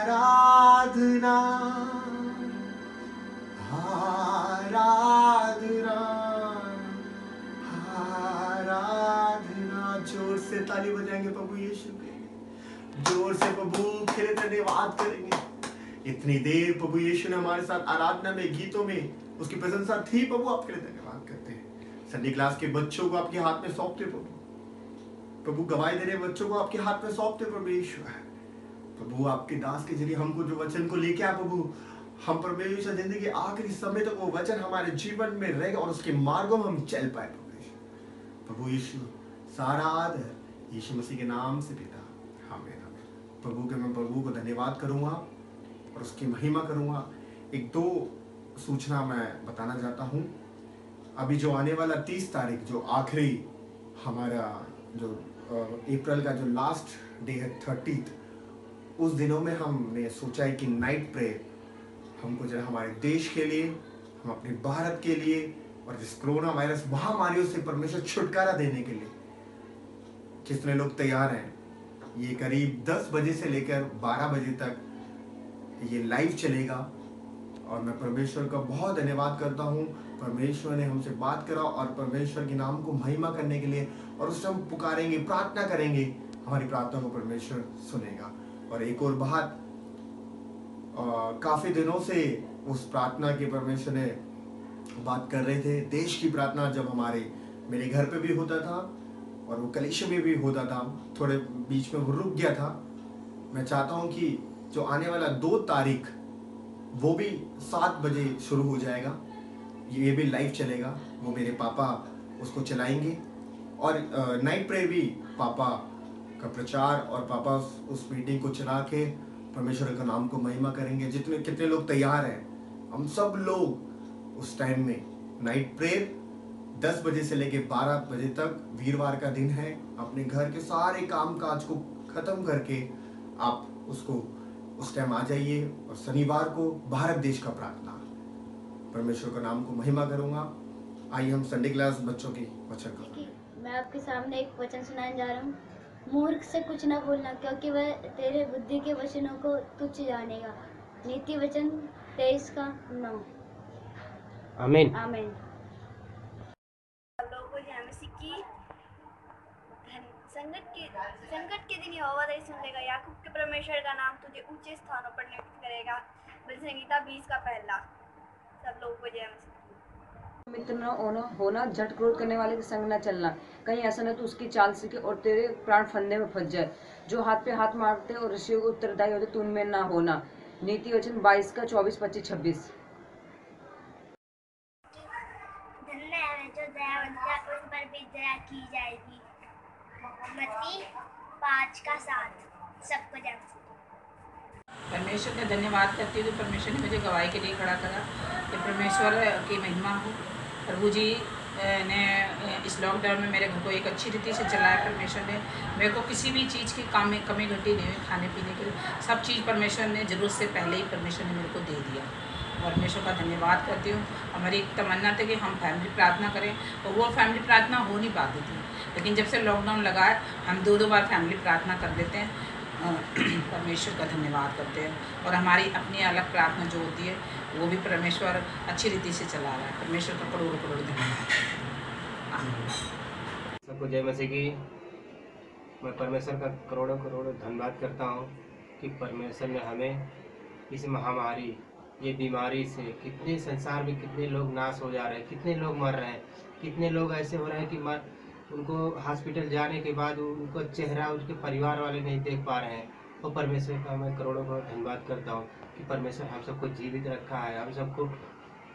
आराधना, आराधना, आराधना। जोर से ताली बजाएंगे प्रभु यीशु के, जोर से प्रभु के लिए धन्यवाद करेंगे। इतनी देर प्रभु यीशु ने हमारे साथ आराधना में, गीतों में उसकी प्रशंसा थी। प्रभु आपके लिए धन्यवाद करते हैं। संडे क्लास के बच्चों को आपके हाथ में सौंपते प्रभु, प्रभु गवाही दे रहे बच्चों को आपके हाथ में सौंपते प्रभु यीशु है। प्रभु आपके दास के जरिए हमको जो वचन को लेके आए प्रभु, हम परमेश्वर जिंदगी के आखिरी समय तक वो वचन हमारे जीवन में रहेगा और उसके मार्गों में हम चल पाए प्रभु यीशु। सारा आदर यीशु मसीह के नाम से पिता, आमीन। प्रभु के मैं प्रभु को धन्यवाद करूंगा और उसकी महिमा करूंगा। एक दो सूचना मैं बताना चाहता हूं। अभी जो आने वाला 30 तारीख जो आखिरी हमारा जो अप्रैल का जो लास्ट डे है 30th, उस दिनों में हमने सोचा है कि नाइट प्रेयर हमको जो हमारे देश के लिए, हम अपने भारत के लिए और इस कोरोना वायरस महामारियों से परमेश्वर छुटकारा देने के लिए कितने लोग तैयार हैं। ये करीब 10 बजे से लेकर 12 बजे तक ये लाइव चलेगा और मैं परमेश्वर का बहुत धन्यवाद करता हूँ। परमेश्वर ने हमसे बात करा और परमेश्वर के नाम को महिमा करने के लिए, और उस हम पुकारेंगे, प्रार्थना करेंगे, हमारी प्रार्थना को परमेश्वर सुनेगा। और एक और बात, काफ़ी दिनों से उस प्रार्थना की परमेश्वर ने बात कर रहे थे। देश की प्रार्थना जब मेरे घर पे भी होता था और वो कलीसिया में भी होता था, थोड़े बीच में वो रुक गया था। मैं चाहता हूँ कि जो आने वाला 2 तारीख वो भी 7 बजे शुरू हो जाएगा, ये भी लाइव चलेगा। वो मेरे पापा उसको चलाएंगे और नाइट प्रेयर भी पापा का प्रचार, और पापा उस मीटिंग को चला के परमेश्वर का नाम को महिमा करेंगे। कितने लोग तैयार हैं? हम सब लोग उस टाइम में नाइट प्रेयर 10 बजे से लेके 12 बजे तक, वीरवार का दिन है। अपने घर के सारे काम काज को खत्म करके आप उसको उस टाइम आ जाइए। और शनिवार को भारत देश का प्रार्थना, परमेश्वर का नाम को महिमा करूंगा। आइए हम संडे क्लास बच्चों की वचन करें। मैं आपके सामने एक वचन सुनाने जा रहा हूँ। मूर्ख से कुछ न बोलना, क्योंकि वह तेरे बुद्धि के वचनों को तुच्छ जानेगा। नीति वचन 23:9। आमीन। आमीन। लोगों को जय मसीह की। संकट के दिन यहोवा तेरी सुन लेगा। याकूब के परमेश्वर का नाम तुझे ऊंचे स्थानों पर नियुक्त करेगा। भजन संहिता 20:1। सब लोगों को जय मसीह। मित्र न होना, झट क्रोध करने वाले के संग न चलना, कहीं ऐसा न तो उसकी चाल सीखे और तेरे प्राण फंदे में फंस जाए। जो हाथ पे हाथ मारते और ऋषियों को उत्तरदायी होते, तू उनमें ना होना। नीति वचन 22:24, 25, 26। धन्य है जो दयावंत है, उन पर भी दया की जाएगी। मत्ती 5:7। सबको जय मसीह। परमेश्वर का धन्यवाद करती हूँ कि परमेश्वर ने मुझे गवाही के लिए खड़ा करा, कि परमेश्वर की महिमा हो। प्रभु जी ने इस लॉकडाउन में मेरे घर को एक अच्छी रीति से चलाया। परमेश्वर ने मेरे को किसी भी चीज़ की कमी घटी नहीं हुई। खाने पीने के लिए सब चीज़ परमेश्वर ने ज़रूरत से पहले ही परमेश्वर ने मेरे को दे दिया। परमेश्वर का धन्यवाद करती हूँ। हमारी एक तमन्ना थी कि हम फैमिली प्रार्थना करें, और वो फैमिली प्रार्थना हो नहीं पाती थी, लेकिन जब से लॉकडाउन लगा है हम 2-2 बार फैमिली प्रार्थना कर लेते हैं। परमेश्वर का धन्यवाद करते हैं। और हमारी अपनी अलग प्रार्थना जो होती है वो भी परमेश्वर अच्छी रीति से चला रहा है। परमेश्वर का करोड़ों करोड़ धन्यवाद। सबको जय मसीह की। मैं परमेश्वर का करोड़ों करोड़ों धन्यवाद करता हूँ कि परमेश्वर ने हमें इस महामारी, ये बीमारी से, कितने संसार में कितने लोग नाश हो जा रहे हैं, कितने लोग मर रहे हैं, कितने लोग ऐसे हो रहे हैं कि उनको हॉस्पिटल जाने के बाद उनको चेहरा उनके परिवार वाले नहीं देख पा रहे हैं। तो परमेश्वर का मैं करोड़ों करोड़ धन्यवाद करता हूँ कि परमेश्वर हम सबको जीवित रखा है, हम सबको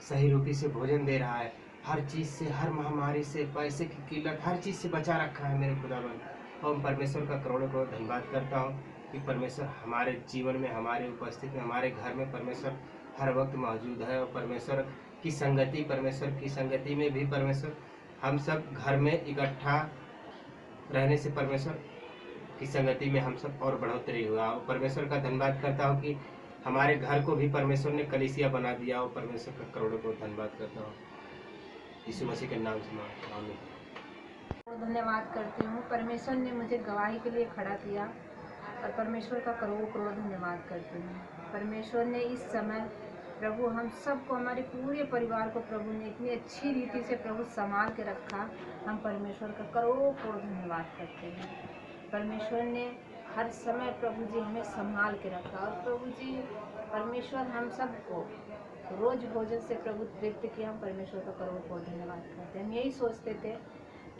सही रूपी से भोजन दे रहा है, हर चीज़ से, हर महामारी से, पैसे की किल्लत, हर चीज़ से बचा रखा है मेरे खुदावन। और परमेश्वर का करोड़ों करोड़ धन्यवाद करता हूँ कि परमेश्वर हमारे जीवन में, हमारे उपस्थित में, हमारे घर में परमेश्वर हर वक्त मौजूद है। और परमेश्वर की संगति में भी परमेश्वर हम सब घर में इकट्ठा रहने से परमेश्वर की संगति में हम सब और बढ़ोतरी हुआ। और परमेश्वर का धन्यवाद करता हूँ कि हमारे घर को भी परमेश्वर ने कलीसिया बना दिया। और परमेश्वर का करोड़ों को धन्यवाद करता हूँ यीशु मसीह के नाम से। आमीन। धन्यवाद करती हूँ, परमेश्वर ने मुझे गवाही के लिए खड़ा किया, और परमेश्वर का करोड़ों करोड़ धन्यवाद करती हूँ। परमेश्वर ने इस समय प्रभु हम सबको, हमारे पूरे परिवार को प्रभु ने इतनी अच्छी रीति से प्रभु संभाल के रखा। हम परमेश्वर का करोड़ों करोड़ धन्यवाद करते हैं। परमेश्वर ने हर समय प्रभु जी हमें संभाल के रखा। और प्रभु जी परमेश्वर हम सबको रोज भोजन से प्रभु तृप्त किया। हम परमेश्वर का करोड़ों करोड़ धन्यवाद करते हैं। हम यही सोचते थे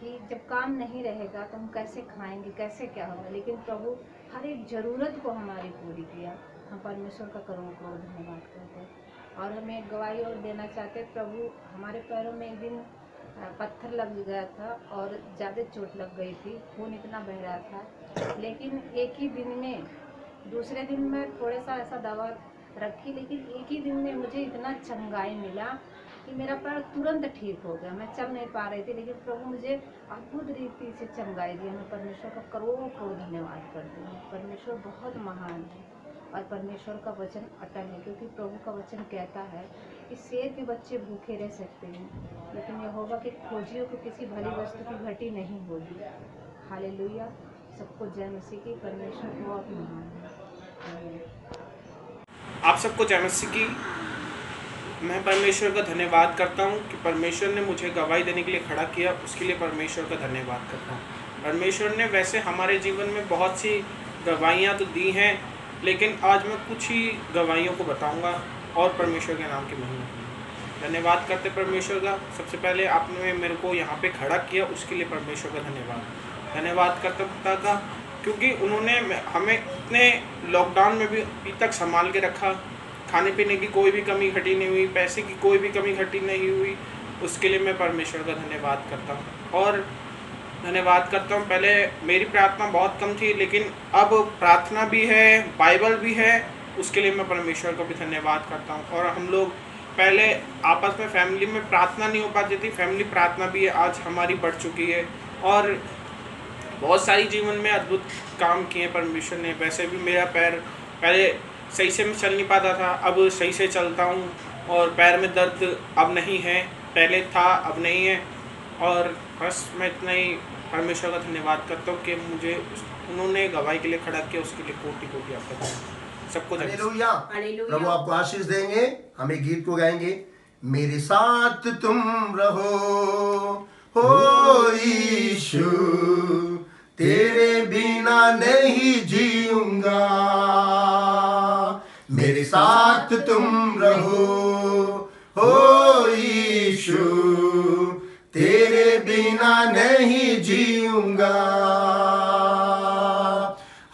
कि जब काम नहीं रहेगा तो हम कैसे खाएंगे, कैसे क्या होगा, लेकिन प्रभु हर एक ज़रूरत को हमारी पूरी किया। हम परमेश्वर का करोड़ों करोड़ धन्यवाद करते हैं। और हमें एक गवाही और देना चाहते, प्रभु हमारे पैरों में एक दिन पत्थर लग गया था और ज़्यादा चोट लग गई थी, खून इतना बह रहा था, लेकिन एक ही दिन में, दूसरे दिन में थोड़ा सा ऐसा दवा रखी, लेकिन एक ही दिन में मुझे इतना चंगाई मिला कि मेरा पैर तुरंत ठीक हो गया। मैं चल नहीं पा रही थी, लेकिन प्रभु मुझे अद्भुत रीति से चंगाई दी। मैं परमेश्वर का करोड़ों करोड़ धन्यवाद करती हूँ। परमेश्वर बहुत महान है और परमेश्वर का वचन अटल है, क्योंकि प्रभु का वचन कहता है कि शेर के बच्चे भूखे रह सकते हैं, लेकिन यहोवा के खोजियों को किसी भली वस्तु की घटी नहीं होगी। हालेलुया। सबको जय मसीह की। परमेश्वर बहुत महान है। आप सबको जय मसीह की। मैं परमेश्वर का धन्यवाद करता हूँ कि परमेश्वर ने मुझे गवाही देने के लिए खड़ा किया, उसके लिए परमेश्वर का धन्यवाद करता हूँ। परमेश्वर ने वैसे हमारे जीवन में बहुत सी गवाहियाँ तो दी हैं, लेकिन आज मैं कुछ ही गवाहियों को बताऊँगा और परमेश्वर के नाम की महिमा करूँगा। धन्यवाद करते परमेश्वर का। सबसे पहले आपने मेरे को यहाँ पे खड़ा किया, उसके लिए परमेश्वर का धन्यवाद करते पिता का, क्योंकि उन्होंने हमें इतने लॉकडाउन में भी अभी तक संभाल के रखा। खाने पीने की कोई भी कमी घटी नहीं हुई, पैसे की कोई भी कमी घटी नहीं हुई। उसके लिए मैं परमेश्वर का धन्यवाद करता हूँ। और धन्यवाद करता हूँ, पहले मेरी प्रार्थना बहुत कम थी, लेकिन अब प्रार्थना भी है, बाइबल भी है, उसके लिए मैं परमेश्वर को भी धन्यवाद करता हूँ। और हम लोग पहले आपस में फैमिली में प्रार्थना नहीं हो पाती थी, फैमिली प्रार्थना भी आज हमारी बढ़ चुकी है और बहुत सारी जीवन में अद्भुत काम किए परमेश्वर ने। वैसे भी मेरा पैर पहले सही से मैं चल नहीं पाता था, अब सही से चलता हूँ और पैर में दर्द अब नहीं है, पहले था अब नहीं है। और बस मैं इतना ही परमेश्वर का धन्यवाद करता हूँ कि मुझे उन्होंने गवाही के लिए खड़ा किया, उसके लिए कोटि कोटि आपका धन्यवाद। सबको हालेलुया। प्रभु आपको आशीष देंगे। हम एक गीत को गाएंगे, मेरे साथ तुम रहो हो यीशु, तेरे बिना नहीं जीऊंगा। मेरे साथ तुम रहो हो यीशु, तेरे बिना नहीं जीऊंगा।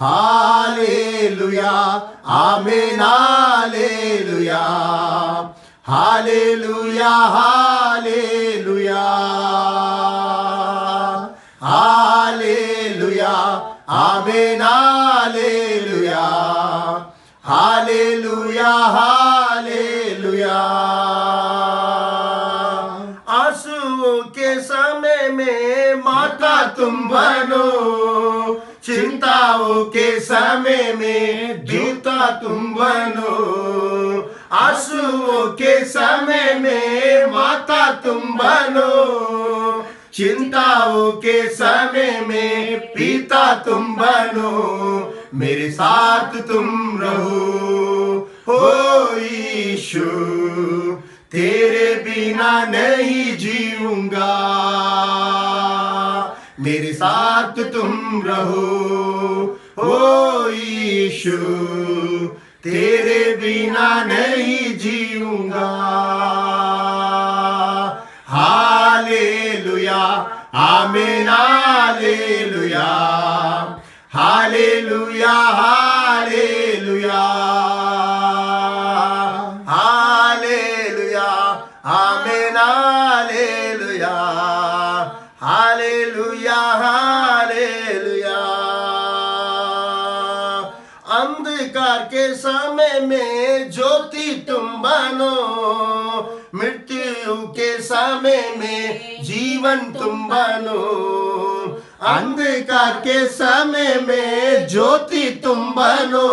हालेलुया आमीन, हालेलुया हालेलुया हालेलुया हालेलुया आमीन, हालेलुया हालेलुया हालेलुया। आंसुओं के समय में माता तुम बनो, चिंताओं के समय में जूता तुम बनो। आंसुओं के समय में माता तुम बनो, चिंताओं के समय में पिता तुम बनो। मेरे साथ तुम रहो हो यीशु, तेरे बिना नहीं जीऊंगा। मेरे साथ तुम रहो हो यीशु, तेरे बिना नहीं जीऊंगा। हालेलुया आमीन, हालेलुया हालेलुया हालेलुया हालेलुया आमीन, हालेलुया हालेलुया हालेलुया। अंधकार के समय में ज्योति तुम बनो, मृत्यु के समय में जीवन तुम बनो। अंधकार के समय में ज्योति तुम बनो,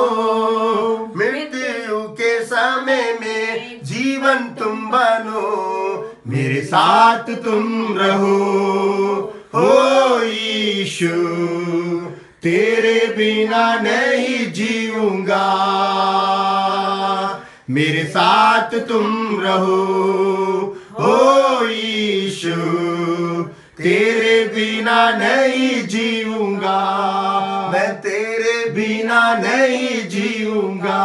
मृत्यु के समय में जीवन तुम बनो। मेरे साथ तुम रहो हो यीशु, तेरे बिना नहीं जीऊंगा। मेरे साथ तुम रहो हो यीशु, तेरे बिना नहीं जीऊंगा। मैं तेरे बिना नहीं जीऊंगा।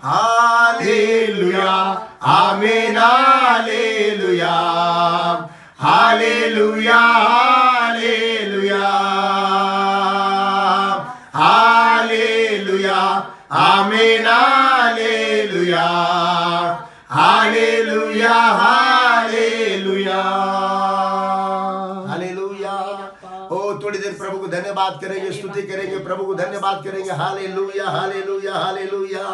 हालेलुया आमीन, हालेलुया हालेलुया हालेलुया हालेलुया आमीन, हालेलुया हालेलुया हालेलुया हालेलुया। ओ थोड़ी देर प्रभु को धन्यवाद करेंगे, स्तुति करेंगे, प्रभु को धन्यवाद करेंगे। Hallelujah hallelujah hallelujah.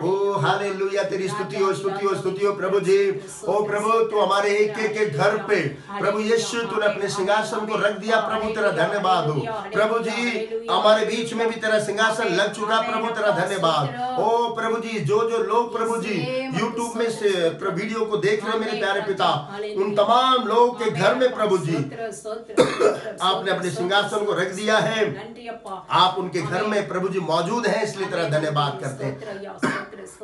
ओ हालेलुया, तेरी स्तुति हो स्तुति हो स्तुति हो प्रभु जी। ओ प्रभु तू हमारे एक एक के घर पे प्रभु यीशु तूने अपने सिंहासन को रख दिया। प्रभु तेरा धन्यवाद हो। प्रभु जी हमारे बीच में भी तेरा सिंहासन लग चुका। प्रभु तेरा धन्यवाद। ओ प्रभु जी जो जो लोग प्रभु जी यूट्यूब में से वीडियो को देख रहे मेरे प्यारे पिता, उन तमाम लोगों के घर में प्रभु जी आपने अपने सिंहासन को रख दिया है। आप उनके घर में प्रभु जी मौजूद हैं, इसलिए तेरा धन्यवाद करते हैं।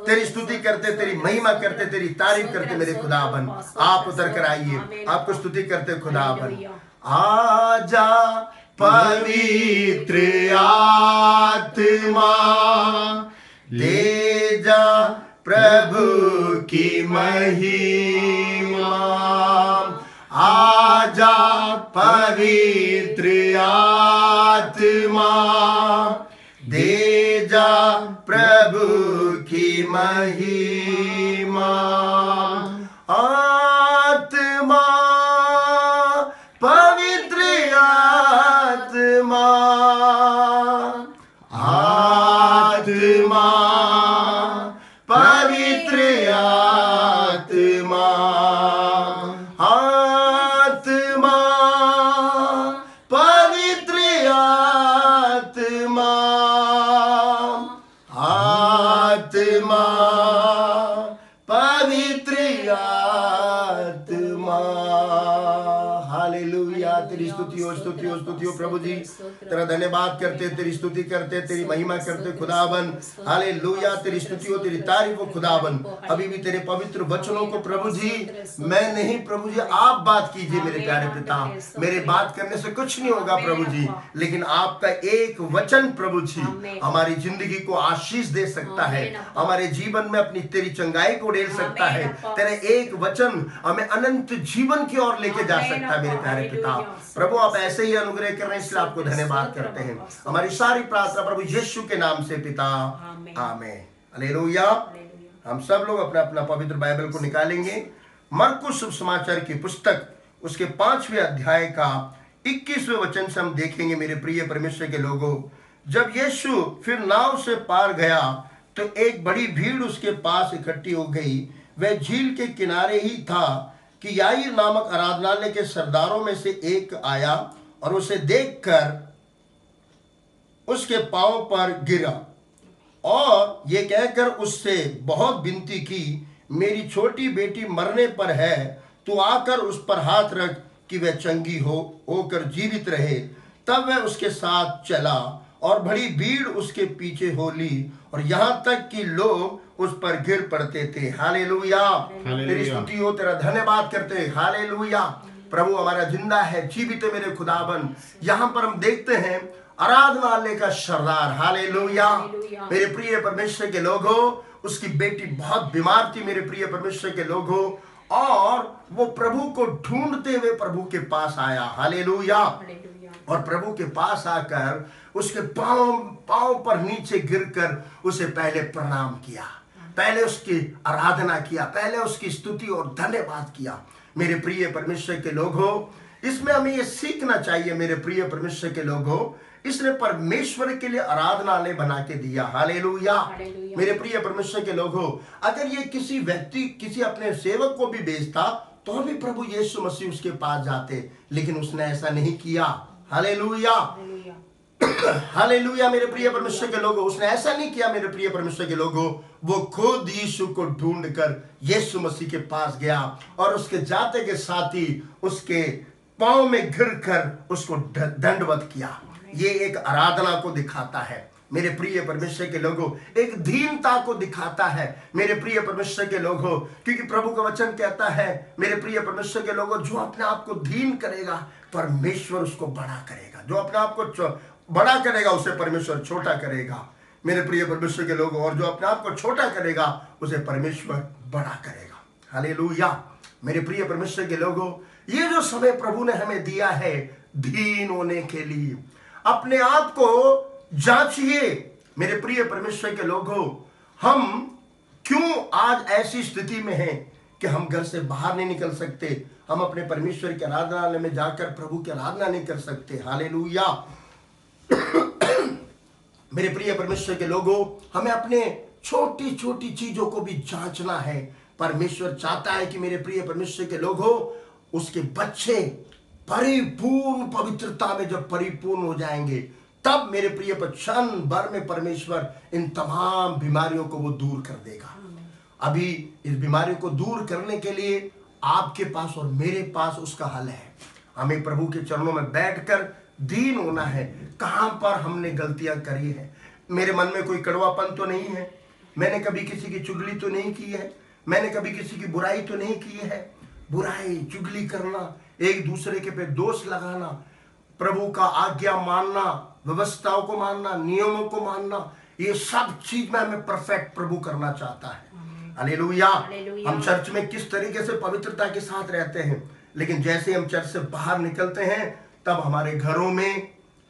तेरी स्तुति करते, तेरी महिमा करते, तेरी तारीफ करते मेरे खुदाबन। आप उतर कर आइए, आपको स्तुति करते खुदाबन। आजा पवित्र आत्मा, ले जा प्रभु की महिमा। आजा पवित्र आत्मा, दे जा प्रभु की महिमा। आत्मा, पवित्र आत्मा, आत्मा, पवित्र आत्मा, आत्मा, पवित्र आत्मा, आत्मा, पवित्र आत्मा। हालेलुया, तेरी स्तुति हो, स्तुति हो, स्तुति हो प्रभु जी। तेरा धन्यवाद करते, तेरी स्तुति करते, तेरी महिमा करते खुदावन। हालेलुया, तेरी स्तुति हो, तेरी तारीफ हो खुदावन। अभी भी तेरे पवित्र वचनों को प्रभु जी, मैं नहीं प्रभु जी, आप बात कीजिए मेरे प्यारे पिता। मेरे बात करने से कुछ नहीं होगा प्रभु जी, लेकिन आपका एक वचन प्रभु जी हमारी जिंदगी को आशीष दे सकता है, हमारे जीवन में अपनी तेरी चंगाई को डेल सकता है। तेरा एक वचन हमें अनंत जीवन की ओर लेके जा सकता है मेरे प्यारे पिता। प्रभु आप ऐसे ही अनुग्रह कर रहे हैं, इसलिए आपको धन्यवाद करते हैं। हमारी सारी प्रार्थना प्रभु यीशु के नाम से पिता, आमीन। हालेलुया। हम सब लोग अपना अपना पवित्र बाइबल को निकालेंगे। मरकुस शुभ समाचार की पुस्तक उसके 5वें अध्याय का 21वें वचन से हम देखेंगे मेरे प्रिय परमेश्वर के लोगों। जब यीशु फिर नाव से पार गया तो एक बड़ी भीड़ उसके पास इकट्ठी हो गई। वह झील के किनारे ही था कि याईर नामक आराधनालय के सरदारों में से एक आया और उसे देखकर उसके पांव पर गिरा और ये कहकर उससे बहुत विनती की, मेरी छोटी बेटी मरने पर है, तू आकर उस पर हाथ रख कि वह चंगी होकर जीवित रहे। तब वह उसके साथ चला और बड़ी भीड़ उसके पीछे हो ली और यहाँ तक कि लोग उस पर गिर पड़ते थे। हालेलुया, तेरी स्तुति हो, तेरा धन्यवाद करते हैं। हालेलुया, प्रभु हमारा जिंदा है, जीवित है मेरे खुदाबन। यहाँ पर हम देखते हैं आराधनालय का सरदार, हालेलुया मेरे प्रिय परमेश्वर के लोगों, उसकी बेटी बहुत बीमार थी मेरे प्रिय परमेश्वर के लोगों, और वो प्रभु को ढूंढते हुए प्रभु के पास आया। हालेलुया, और प्रभु के पास आकर उसके पांव पर नीचे गिरकर उसे पहले प्रणाम किया, पहले उसकी आराधना किया, पहले उसकी स्तुति और धन्यवाद किया। मेरे प्रिय परमेश्वर के लोगों, इसमें हमें ये सीखना चाहिए मेरे प्रिय परमेश्वर के लोगों, इसने परमेश्वर के लिए आराधनालय बना के दिया। हालेलुया मेरे प्रिय परमेश्वर के लोगों, अगर ये किसी व्यक्ति, किसी अपने सेवक को भी भेजता तो भी प्रभु यीशु मसीह उसके पास जाते, लेकिन उसने ऐसा नहीं किया। हालेलुया, हालेलुया मेरे प्रिय परमेश्वर के लोगों, उसने ऐसा नहीं किया मेरे प्रिय परमेश्वर के लोगों। वो खुद यीशु को ढूंढकर यीशु मसीह के पास गया और उसके जाते के साथ ही उसके पांव में गिरकर उसको दंडवत किया। ये एक आराधना को दिखाता है मेरे प्रिय परमेश्वर के लोगों, एक दीनता को दिखाता है मेरे प्रिय परमेश्वर के लोगों, क्योंकि प्रभु का वचन कहता है मेरे प्रिय परमेश्वर के लोगों, जो अपने आप को दीन करेगा परमेश्वर उसको बड़ा करेगा, जो अपने आप को बड़ा करेगा उसे परमेश्वर छोटा करेगा मेरे प्रिय परमेश्वर के लोगों, और जो अपने आप को छोटा करेगा उसे परमेश्वर बड़ा करेगा। हालेलुया मेरे प्रिय परमेश्वर के लोगों, ये जो समय प्रभु ने हमें दिया है दीन होने के लिए, अपने आप को जांचिए मेरे प्रिय परमेश्वर के लोगों। हम क्यों आज ऐसी स्थिति में हैं कि हम घर से बाहर नहीं निकल सकते, हम अपने परमेश्वर के आराधनालय में जाकर प्रभु की आराधना नहीं कर सकते। हालेलुया मेरे प्रिय परमेश्वर के लोगों, हमें अपने छोटी छोटी चीजों को भी जांचना है। परमेश्वर चाहता है कि मेरे प्रिय परमेश्वर के लोगों, उसके बच्चे परिपूर्ण पवित्रता में जब परिपूर्ण हो जाएंगे, तब मेरे प्रिय क्षण भर में परमेश्वर इन तमाम बीमारियों को वो दूर कर देगा। अभी इस बीमारी को दूर करने के लिए आपके पास और मेरे पास उसका हल है। हमें प्रभु के चरणों में बैठकर दीन होना है। कहां पर हमने गलतियां करी है, मेरे मन में कोई कड़वापन तो नहीं है, मैंने कभी किसी की चुगली तो नहीं की है, मैंने कभी किसी की बुराई तो नहीं की है। बुराई, चुगली करना, एक दूसरे के पे दोष लगाना, प्रभु का आज्ञा मानना, व्यवस्थाओं को मानना, नियमों को मानना, ये सब चीज में हमें परफेक्ट प्रभु करना चाहता है। हालेलुया। हम चर्च में किस तरीके से पवित्रता के साथ रहते हैं, लेकिन जैसे हम चर्च से बाहर निकलते हैं तब हमारे घरों में,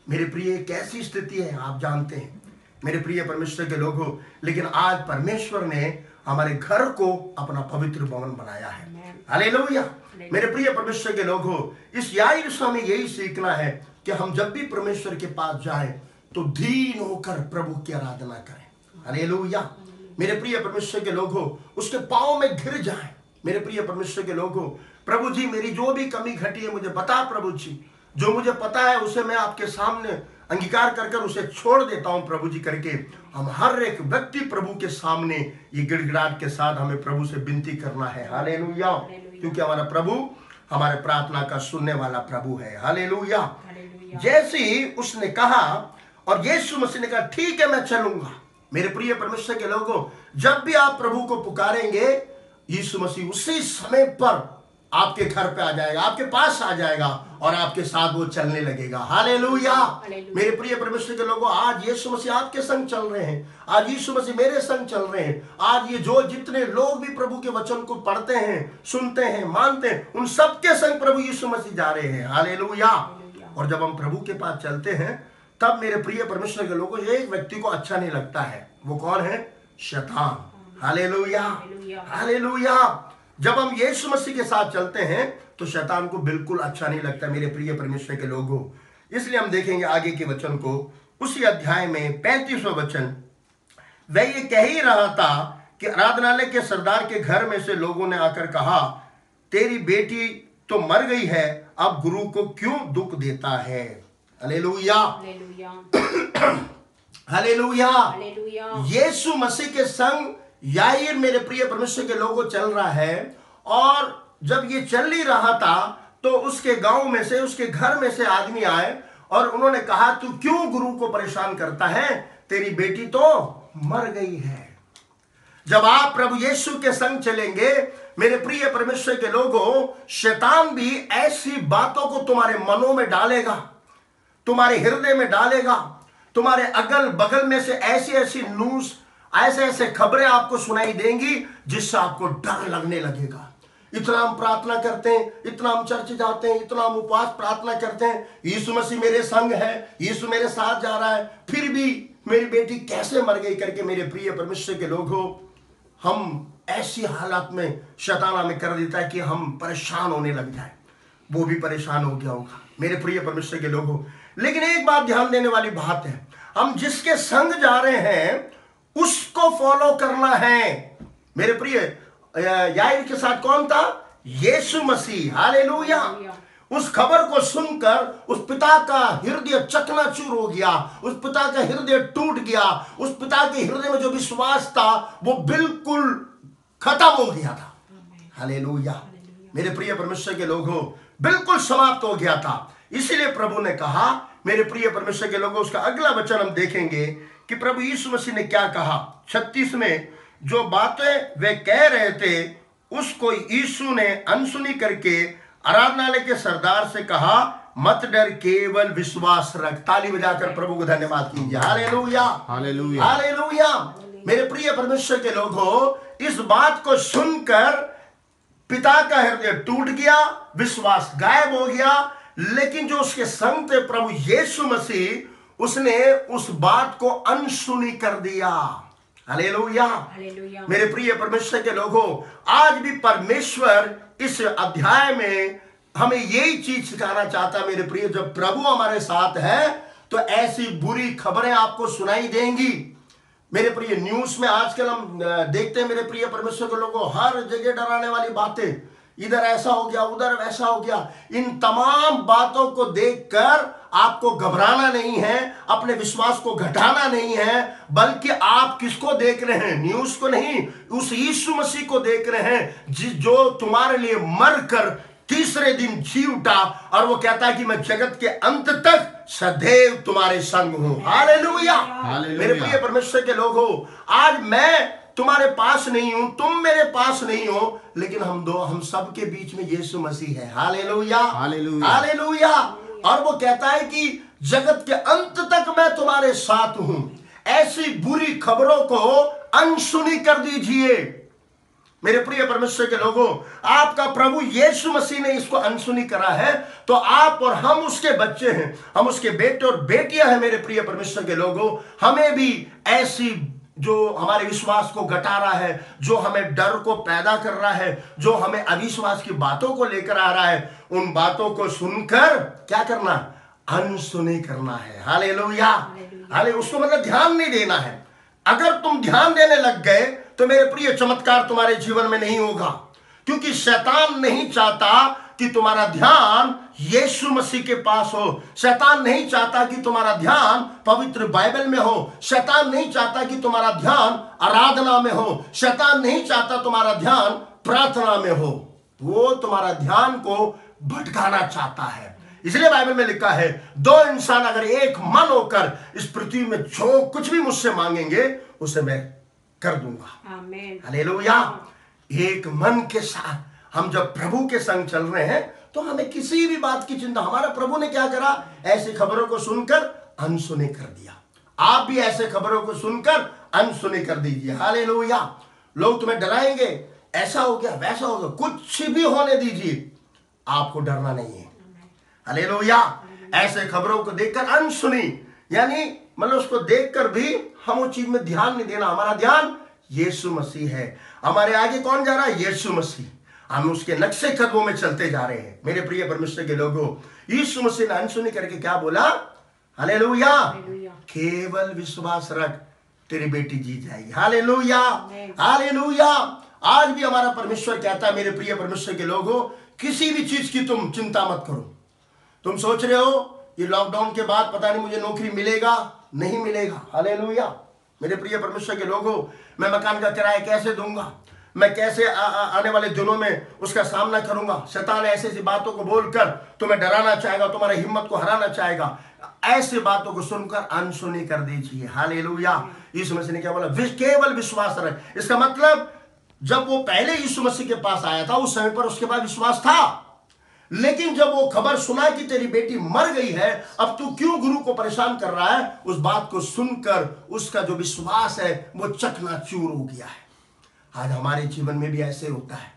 मेरे प्रिय, कैसी स्थिति है आप जानते हैं मेरे प्रिय परमेश्वर के लोगों। लेकिन आज परमेश्वर ने हमारे घर को अपना पवित्र भवन बनाया है। हालेलुया। मेरे प्रिय परमेश्वर के लोगों, इस याईर में यही सीखना है कि हम जब भी परमेश्वर के पास जाएं तो दीन होकर प्रभु की आराधना करें। हालेलुया। मेरे प्रिय परमेश्वर के लोगों, उसके पांव में गिर जाएं। मेरे प्रिय परमेश्वर के लोगों, प्रभु जी मेरी जो भी कमी घटी है मुझे बता प्रभु जी, जो मुझे पता है उसे मैं आपके सामने अंगीकार कर उसे छोड़ देता हूं प्रभु जी करके हम हर एक व्यक्ति प्रभु के सामने ये गिड़गिड़ाहट के साथ हमें प्रभु से विनती करना है। हालेलुया। क्योंकि हमारा प्रभु हमारे प्रार्थना का सुनने वाला प्रभु है। हालेलुया। जैसे ही उसने कहा और यीशु मसीह ने कहा ठीक है मैं चलूंगा। मेरे प्रिय परमेश्वर के लोगों, जब भी आप प्रभु को पुकारेंगे यीशु मसीह उसी समय पर आपके घर पे आ जाएगा, आपके पास आ जाएगा और आपके साथ वो चलने लगेगा। हालेलुया। मेरे प्रिय परमेश्वर के लोगों, आज यीशु मसीह आपके संग चल रहे हैं, आज यीशु मसीह मेरे संग चल रहे हैं। आज ये जो जितने लोग भी प्रभु के वचन को पढ़ते हैं, सुनते हैं, मानते हैं, उन सबके संग प्रभु यीशु मसीह जा रहे हैं। हालेलुया। और जब हम प्रभु के पास चलते हैं तब मेरे प्रिय परमेश्वर के लोगों, एक व्यक्ति को अच्छा नहीं लगता है। वो कौन है? शैतान। हालेलुया। हालेलुया। जब हम यीशु मसीह के साथ चलते हैं तो शैतान को बिल्कुल अच्छा नहीं लगता मेरे प्रिय परमेश्वर के लोगों। इसलिए हम देखेंगे आगे के वचन को, उसी अध्याय में 35वां वचन। वह ये कह ही रहा था कि आराधनालय के सरदार के घर में से लोगों ने आकर कहा, तेरी बेटी तो मर गई है, अब गुरु को क्यों दुख देता है? हालेलुया। हालेलुया। यीशु मसीह के संग याईर मेरे प्रिय परमेश्वर के लोगों चल रहा है। और जब ये चल ही रहा था तो उसके गांव में से, उसके घर में से आदमी आए और उन्होंने कहा, तू क्यों गुरु को परेशान करता है? तेरी बेटी तो मर गई है। जब आप प्रभु यीशु के संग चलेंगे मेरे प्रिय परमेश्वर के लोगों, शैतान भी ऐसी बातों को तुम्हारे मनों में डालेगा, तुम्हारे हृदय में डालेगा, तुम्हारे अगल बगल में से ऐसी ऐसी न्यूज़, ऐसे ऐसे खबरें आपको सुनाई देंगी जिससे आपको डर लगने लगेगा। इतना हम प्रार्थना करते हैं, इतना हम चर्च जाते हैं, इतना हम उपवास प्रार्थना करते हैं, यीशु मसीह मेरे संग है, यीशु मेरे साथ जा रहा है, फिर भी मेरी बेटी कैसे मर गई करके मेरे प्रिय परमेश्वर के लोगों, हम ऐसी हालत में शैतान हमें कर देता है कि हम परेशान होने लग जाए। वो भी परेशान हो गया होगा मेरे प्रिय परमेश्वर के लोगों। लेकिन एक बात ध्यान देने वाली बात है, हम जिसके संग जा रहे हैं उसको फॉलो करना है। मेरे प्रिय याईर के साथ कौन था? यीशु मसीह। हालेलुया। उस खबर को सुनकर उस पिता का हृदय चकनाचूर हो गया, उस पिता का हृदय टूट गया, उस पिता के हृदय में जो विश्वास था वो बिल्कुल खत्म हो गया था। हालेलुया। मेरे प्रिय परमेश्वर के लोगों, बिल्कुल समाप्त हो गया था। इसीलिए प्रभु ने कहा, मेरे प्रिय परमेश्वर के लोगों, उसका अगला वचन हम देखेंगे कि प्रभु यीशु मसीह ने क्या कहा। 36 में जो बातें वे कह रहे थे उसको यीशु ने अनसुनी करके आराधनालय के सरदार से कहा, मत डर, केवल विश्वास रख। ताली बजाकर प्रभु को धन्यवाद कीजिए। हालेलुया। हालेलुया। हालेलुया। मेरे प्रिय परमेश्वर के लोगों, इस बात को सुनकर पिता का हृदय टूट गया, विश्वास गायब हो गया। लेकिन जो उसके संग थे प्रभु यीशु मसीह, उसने उस बात को अनसुनी कर दिया। हालेलुया। मेरे प्रिय परमेश्वर के लोगों, आज भी परमेश्वर इस अध्याय में हमें यही चीज सिखाना चाहता है। मेरे प्रिय, जब प्रभु हमारे साथ है तो ऐसी बुरी खबरें आपको सुनाई देंगी। मेरे प्रिय, न्यूज में आजकल हम देखते हैं मेरे प्रिय परमेश्वर के लोगों, हर जगह डराने वाली बातें, इधर ऐसा हो गया, उधर वैसा हो गया। इन तमाम बातों को देखकर आपको घबराना नहीं है, अपने विश्वास को घटाना नहीं है, बल्कि आप किसको देख रहे हैं? न्यूज को नहीं, उस यीशु मसीह को देख रहे हैं जो तुम्हारे लिए मरकर तीसरे दिन जी उठा। और वो कहता है कि मैं जगत के अंत तक सदैव तुम्हारे संग हूं। हालेलुया। मेरे प्रिय परमेश्वर के लोग हो, आज मैं तुम्हारे पास नहीं हूं, तुम मेरे पास नहीं हो, लेकिन हम सब के बीच में यीशु मसीह है। Hallelujah, hallelujah. और वो कहता है कि जगत के अंत तक मैं तुम्हारे साथ हूं। ऐसी बुरी खबरों को अनसुनी कर दीजिए। मेरे प्रिय परमेश्वर के लोगों, आपका प्रभु यीशु मसीह ने इसको अनसुनी करा है, तो आप और हम उसके बच्चे हैं, हम उसके बेटे और बेटियां हैं। मेरे प्रिय परमेश्वर के लोगों, हमें भी ऐसी जो हमारे विश्वास को घटा रहा है, जो हमें डर को पैदा कर रहा है, जो हमें अविश्वास की बातों को लेकर आ रहा है, उन बातों को सुनकर क्या करना? अनसुनी करना है। हालेलुया, हाले उसको मतलब ध्यान नहीं देना है। अगर तुम ध्यान देने लग गए तो मेरे प्रिय चमत्कार तुम्हारे जीवन में नहीं होगा, क्योंकि शैतान नहीं चाहता कि तुम्हारा ध्यान यीशु मसीह के पास हो। शैतान नहीं चाहता कि तुम्हारा ध्यान पवित्र बाइबल में हो। शैतान नहीं चाहता कि तुम्हारा ध्यान आराधना में हो। शैतान नहीं चाहता तुम्हारा ध्यान प्रार्थना में हो। वो तुम्हारा ध्यान को भटकाना चाहता है। इसलिए बाइबल में लिखा है, दो इंसान अगर एक मन होकर इस पृथ्वी में जो कुछ भी मुझसे मांगेंगे उसे मैं कर दूंगा। आमीन। हालेलुया। एक मन के साथ हम जब प्रभु के संग चल रहे हैं तो हमें किसी भी बात की चिंता, हमारा प्रभु ने क्या करा? ऐसी खबरों को सुनकर अनसुनी कर दिया। आप भी ऐसे खबरों को सुनकर अनसुनी कर दीजिए। हालेलुया। लोग तुम्हें डराएंगे, ऐसा हो गया, वैसा हो गया, कुछ भी होने दीजिए, आपको डरना नहीं है। हालेलुया। ऐसे खबरों को देखकर अनसुनी, यानी मतलब उसको देखकर भी हम उस चीज में ध्यान नहीं देना। हमारा ध्यान यीशु मसीह है। हमारे आगे कौन जा रहा है? यीशु मसीह। हम उसके नक्शे कदमों में चलते जा रहे हैं। मेरे प्रिय परमेश्वर के लोगों, यीशु मसीह ने अनसुनी करके क्या बोला? हालेलुया। केवल विश्वास रख, तेरी बेटी जीत जाएगी। Hallelujah, hallelujah. आज भी हमारा परमेश्वर कहता है, मेरे प्रिय परमेश्वर के लोगों, किसी भी चीज की तुम चिंता मत करो। तुम सोच रहे हो ये लॉकडाउन के बाद पता नहीं मुझे नौकरी मिलेगा, नहीं मिलेगा। हालेलुया। मेरे प्रिय परमेश्वर के लोगों, मैं मकान का किराया कैसे दूंगा, मैं कैसे आने वाले दिनों में उसका सामना करूंगा। शैतान ऐसी ऐसी बातों को बोलकर तुम्हें डराना चाहेगा, तुम्हारी हिम्मत को हराना चाहेगा। ऐसी बातों को सुनकर अनसुनी कर दीजिए। हालेलुया। यीशु मसीह ने क्या बोला? केवल विश्वास रख। इसका मतलब जब वो पहले यीशु मसीह के पास आया था उस समय पर उसके पास विश्वास था, लेकिन जब वो खबर सुना कि तेरी बेटी मर गई है, अब तू क्यों गुरु को परेशान कर रहा है, उस बात को सुनकर उसका जो विश्वास है वो चकनाचूर हो गया है। आज हमारे जीवन में भी ऐसे होता है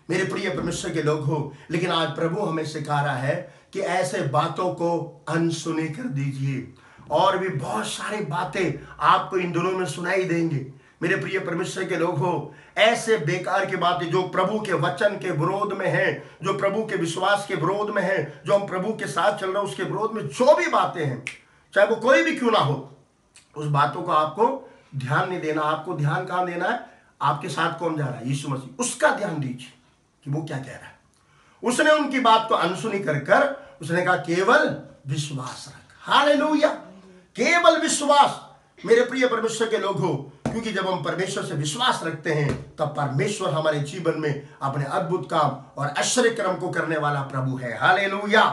मेरे प्रिय परमेश्वर के लोग हो। लेकिन आज प्रभु हमें सिखा रहा है कि ऐसे बातों को अनसुनी कर दीजिए। और भी बहुत सारी बातें आपको इन दिनों में सुनाई देंगे मेरे प्रिय परमेश्वर के लोग हो। ऐसे बेकार की बातें जो प्रभु के वचन के विरोध में है, जो प्रभु के विश्वास के विरोध में है, जो हम प्रभु के साथ चल रहे हैं उसके विरोध में जो भी बातें हैं, चाहे वो कोई भी क्यों ना हो, उस बातों को आपको ध्यान नहीं देना। आपको ध्यान कहां देना है? आपके साथ कौन जा रहा है? यीशु मसीह। उसका ध्यान दीजिए कि वो क्या कह रहा है। उसने उनकी बात को अनसुनी कर उसने कहा केवल विश्वास रख। हालेलुया। केवल विश्वास। मेरे प्रिय परमेश्वर के लोग हो, क्योंकि जब हम परमेश्वर से विश्वास रखते हैं तब परमेश्वर हमारे जीवन में अपने अद्भुत काम और आश्चर्य कर्म को करने वाला प्रभु है। हालेलुया।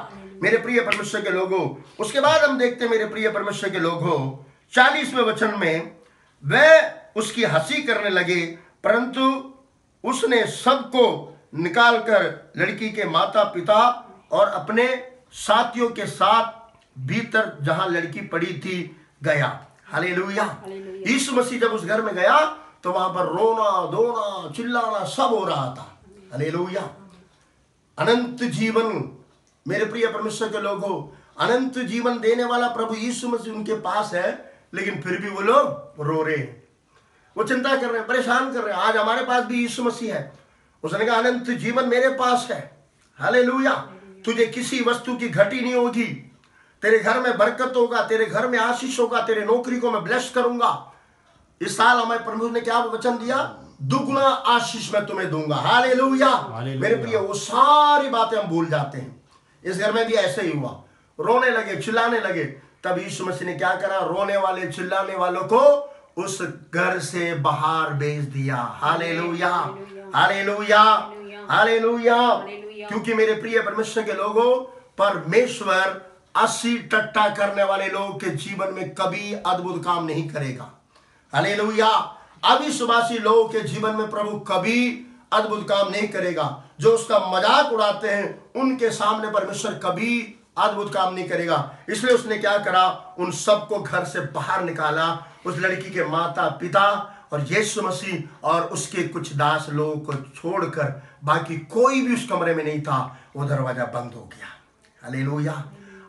मेरे प्रिय परमेश्वर के लोगों, उसके बाद हम देखते हैं मेरे प्रिय परमेश्वर के लोगों 40वें वचन में, वह उसकी हंसी करने लगे, परंतु उसने सबको निकालकर लड़की के माता पिता और अपने साथियों के साथ भीतर जहां लड़की पड़ी थी गया। हालेलुया। यीशु मसीह जब उस घर में गया तो वहां पर रोना धोना चिल्लाना सब हो रहा था। हालेलुया। अनंत जीवन, मेरे प्रिय परमेश्वर के लोगों, अनंत जीवन देने वाला प्रभु यीशु मसीह उनके पास है, लेकिन फिर भी वो लोग रो रहे हैं, वो चिंता कर रहे हैं, परेशान कर रहे हैं। आज हमारे पास भी यीशु मसीह है। उसने कहा अनंत जीवन मेरे पास है। हालेलुया। तुझे किसी वस्तु की घटी नहीं होगी, तेरे घर में बरकत होगा, तेरे घर में आशीष होगा, तेरे नौकरी को मैं ब्लेस करूंगा। इस साल हमारे प्रभु ने क्या वचन दिया? दुगना आशीष मैं तुम्हें दूंगा। हालेलुया। मेरे प्रिय, वो सारी बातें हम भूल जाते हैं। इस घर में भी ऐसे ही हुआ, रोने लगे, चिल्लाने लगे। तब यीशु मसीह ने क्या करा? रोने वाले चिल्लाने वालों को उस घर से बाहर भेज दिया। Hallelujah, hallelujah, hallelujah. क्योंकि मेरे प्रिय परमेश्वर के लोगों, परमेश्वर अस्सी टट्टा करने वाले लोग के जीवन में कभी अद्भुत काम नहीं करेगा। हालेलुया। अविश्वासी लोगों के जीवन में प्रभु कभी अद्भुत काम नहीं करेगा। जो उसका मजाक उड़ाते हैं उनके सामने परमेश्वर कभी अद्भुत काम नहीं करेगा। इसलिए उसने क्या करा, उन सबको घर से बाहर निकाला। उस लड़की के माता पिता और यीशु मसीह और उसके कुछ दास लोगों को छोड़कर बाकी कोई भी उस कमरे में नहीं था। वो दरवाजा बंद हो गया। हालेलुया।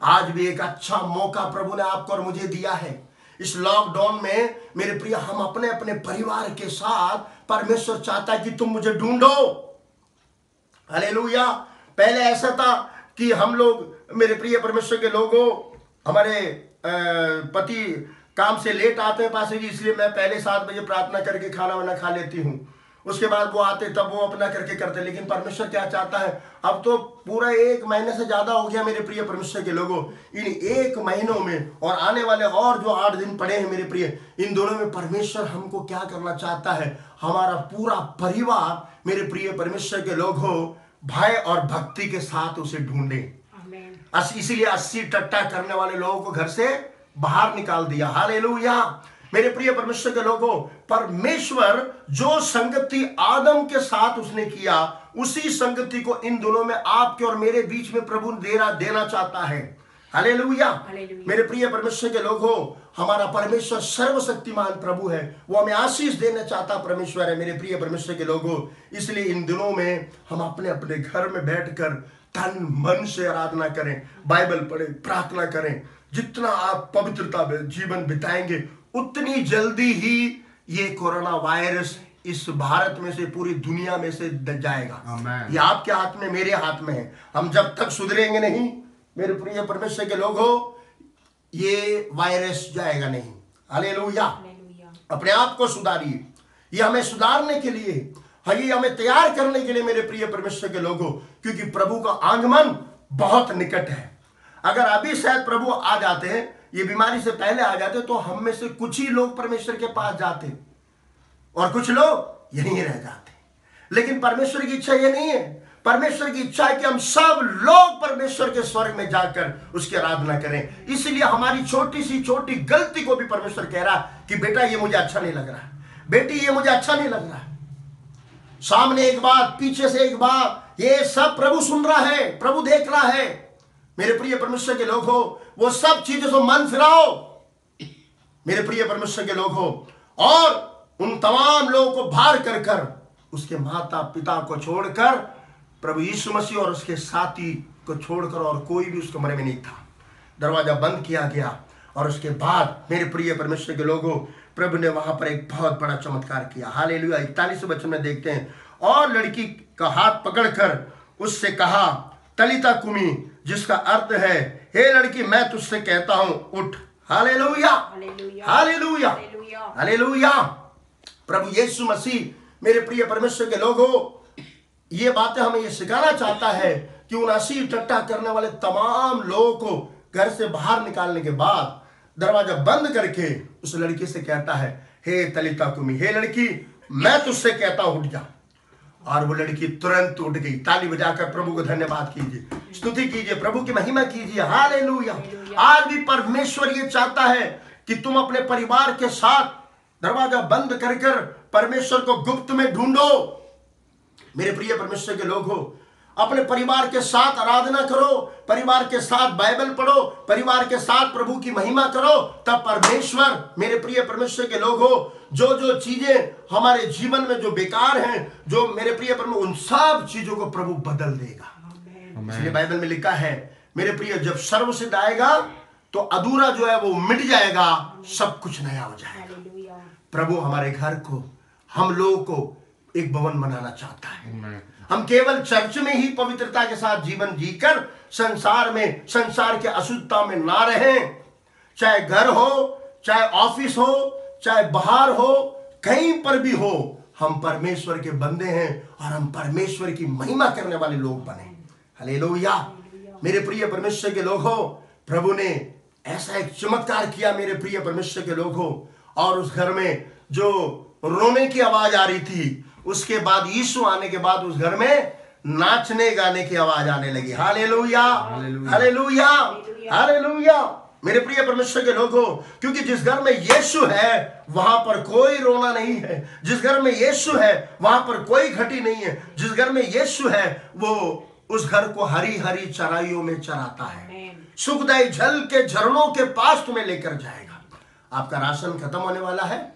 आज भी एक अच्छा मौका प्रभु ने आपको और मुझे दिया है। इस लॉकडाउन में मेरे प्रिय, हम अपने अपने परिवार के साथ, परमेश्वर चाहता है कि तुम मुझे ढूंढो। हालेलुया। पहले ऐसा था कि हम लोग, मेरे प्रिय परमेश्वर के लोगों, हमारे पति काम से लेट आते हैं पासे जी, इसलिए मैं पहले 7 बजे प्रार्थना करके खाना वाना खा लेती हूँ। उसके बाद वो आते तब वो अपना करके करते। लेकिन परमेश्वर क्या चाहता है, अब तो पूरा 1 महीने से ज्यादा हो गया मेरे प्रिय परमेश्वर के लोगों, इन 1 महीनों में और आने वाले और जो 8 दिन पड़े हैं मेरे प्रिय, इन दोनों में परमेश्वर हमको क्या करना चाहता है, हमारा पूरा परिवार मेरे प्रिय परमेश्वर के लोगों भय और भक्ति के साथ उसे ढूंढे। इसीलिए 80 टट्टा करने वाले लोगों को घर से बाहर निकाल दिया। हालेलुया। मेरे प्रिय परमेश्वर के लोगों, परमेश्वर जो संगति आदम के साथ उसने किया, उसी संगति को इन दोनों में, आपके और मेरे बीच में प्रभु देना चाहता है। हालेलुया। मेरे प्रिय परमेश्वर के लोगों, हमारा परमेश्वर सर्वशक्तिमान प्रभु है, वो हमें आशीष देना चाहता परमेश्वर है मेरे प्रिय परमेश्वर के लोगों। इसलिए इन दिनों में हम अपने अपने घर में बैठकर तन मन से आराधना करें, बाइबल पढ़ें, प्रार्थना करें। जितना आप पवित्रता में जीवन बिताएंगे, उतनी जल्दी ही ये कोरोना वायरस इस भारत में से, पूरी दुनिया में से जाएगा। ये आपके हाथ में, मेरे हाथ में है। हम जब तक सुधरेंगे नहीं मेरे प्रिय परमेश्वर के लोगों, ये वायरस जाएगा नहीं। हालेलुया। अपने आप को सुधारिए। ये हमें सुधारने के लिए, ये हमें तैयार करने के लिए मेरे प्रिय परमेश्वर के लोगों, क्योंकि प्रभु का आगमन बहुत निकट है। अगर अभी शायद प्रभु आ जाते हैं, ये बीमारी से पहले आ जाते, तो हम में से कुछ ही लोग परमेश्वर के पास जाते और कुछ लोग यहीं रह जाते। लेकिन परमेश्वर की इच्छा ये नहीं है। परमेश्वर की इच्छा है कि हम सब लोग परमेश्वर के स्वर्ग में जाकर उसकी आराधना करें। इसलिए हमारी छोटी सी छोटी गलती को भी परमेश्वर कह रहा कि बेटा ये मुझे अच्छा नहीं लग रहा, बेटी ये मुझे अच्छा नहीं लग रहा। सामने एक बात, पीछे से एक बात, ये सब प्रभु सुन रहा है, प्रभु देख रहा है। मेरे प्रिय परमेश्वर के लोग हो, वो सब चीजों से मन फिराओ मेरे प्रिय परमेश्वर के लोग हो, और उन तमाम लोगों को बाहर कर कर, उसके माता पिता को छोड़कर, प्रभु यीशु मसीह और उसके साथी को छोड़कर और कोई भी उस कमरे में नहीं था। दरवाजा बंद किया गया और उसके बाद मेरे प्रिय परमेश्वर के लोगों, प्रभु ने वहां पर एक बहुत बड़ा चमत्कार किया। हालेलुया। 41 वचन में देखते हैं, और लड़की का हाथ पकड़कर उससे कहा, तलिता कुमी, जिसका अर्थ है, हे लड़की मैं तुझसे कहता हूं उठ। हालेलुया। हालेलुया। हालेलुया। प्रभु यीशु मसीह मेरे प्रिय परमेश्वर के लोगों, ये बातें हमें ये सिखाना चाहता है कि उन 80 टट्टा करने वाले तमाम लोगों को घर से बाहर निकालने के बाद दरवाजा बंद करके उस लड़की से कहता है, हे तलिता कुमी, हे लड़की मैं तुझसे कहता हूं उठ जा। और वो लड़की तुरंत उठ गई। ताली बजाकर प्रभु को धन्यवाद कीजिए, स्तुति कीजिए, प्रभु की महिमा कीजिए। हालेलुया। आज भी परमेश्वर ये चाहता है कि तुम अपने परिवार के साथ दरवाजा बंद कर कर परमेश्वर को गुप्त में ढूंढो। मेरे प्रिय परमेश्वर के लोग हो, अपने परिवार के साथ आराधना करो, परिवार के साथ बाइबल पढ़ो, परिवार के साथ प्रभु की महिमा करो। तब परमेश्वर मेरे प्रिय परमेश्वर के लोग हो, जो जो चीजें हमारे जीवन में जो बेकार हैं, जो मेरे प्रिय परमेश्वर, उन सब चीजों को प्रभु बदल देगा। इसलिए बाइबल में लिखा है मेरे प्रिय, जब सर्वसिद्ध आएगा तो अधूरा जो है वो मिट जाएगा, सब कुछ नया हो जाएगा। प्रभु हमारे घर को, हम लोगों को एक भवन बनाना चाहता है। हम केवल चर्च में ही पवित्रता के साथ जीवन जीकर संसार में, संसार के अशुद्धता में ना रहें। चाहे घर हो, चाहे ऑफिस हो, चाहे बाहर हो, कहीं पर भी हो, हम परमेश्वर के बंदे हैं और हम परमेश्वर की महिमा करने वाले लोग बने। हालेलुया। मेरे प्रिय परमेश्वर के लोग हो, प्रभु ने ऐसा एक चमत्कार किया मेरे प्रिय परमेश्वर के लोग हो, और उस घर में जो रोने की आवाज आ रही थी, उसके बाद यीशु आने के बाद उस घर में नाचने गाने की आवाज आने लगी। Hallelujah, hallelujah, hallelujah. मेरे प्रिय परमेश्वर के लोगों, क्योंकि जिस घर में यीशु है वहां पर कोई रोना नहीं है। जिस घर में यीशु है वहां पर कोई घटी नहीं है। जिस घर में यीशु है वो उस घर को हरी हरी चराइयों में चराता है, सुखदायी जल के झरनों के पास तुम्हें लेकर जाएगा। आपका राशन खत्म होने वाला है।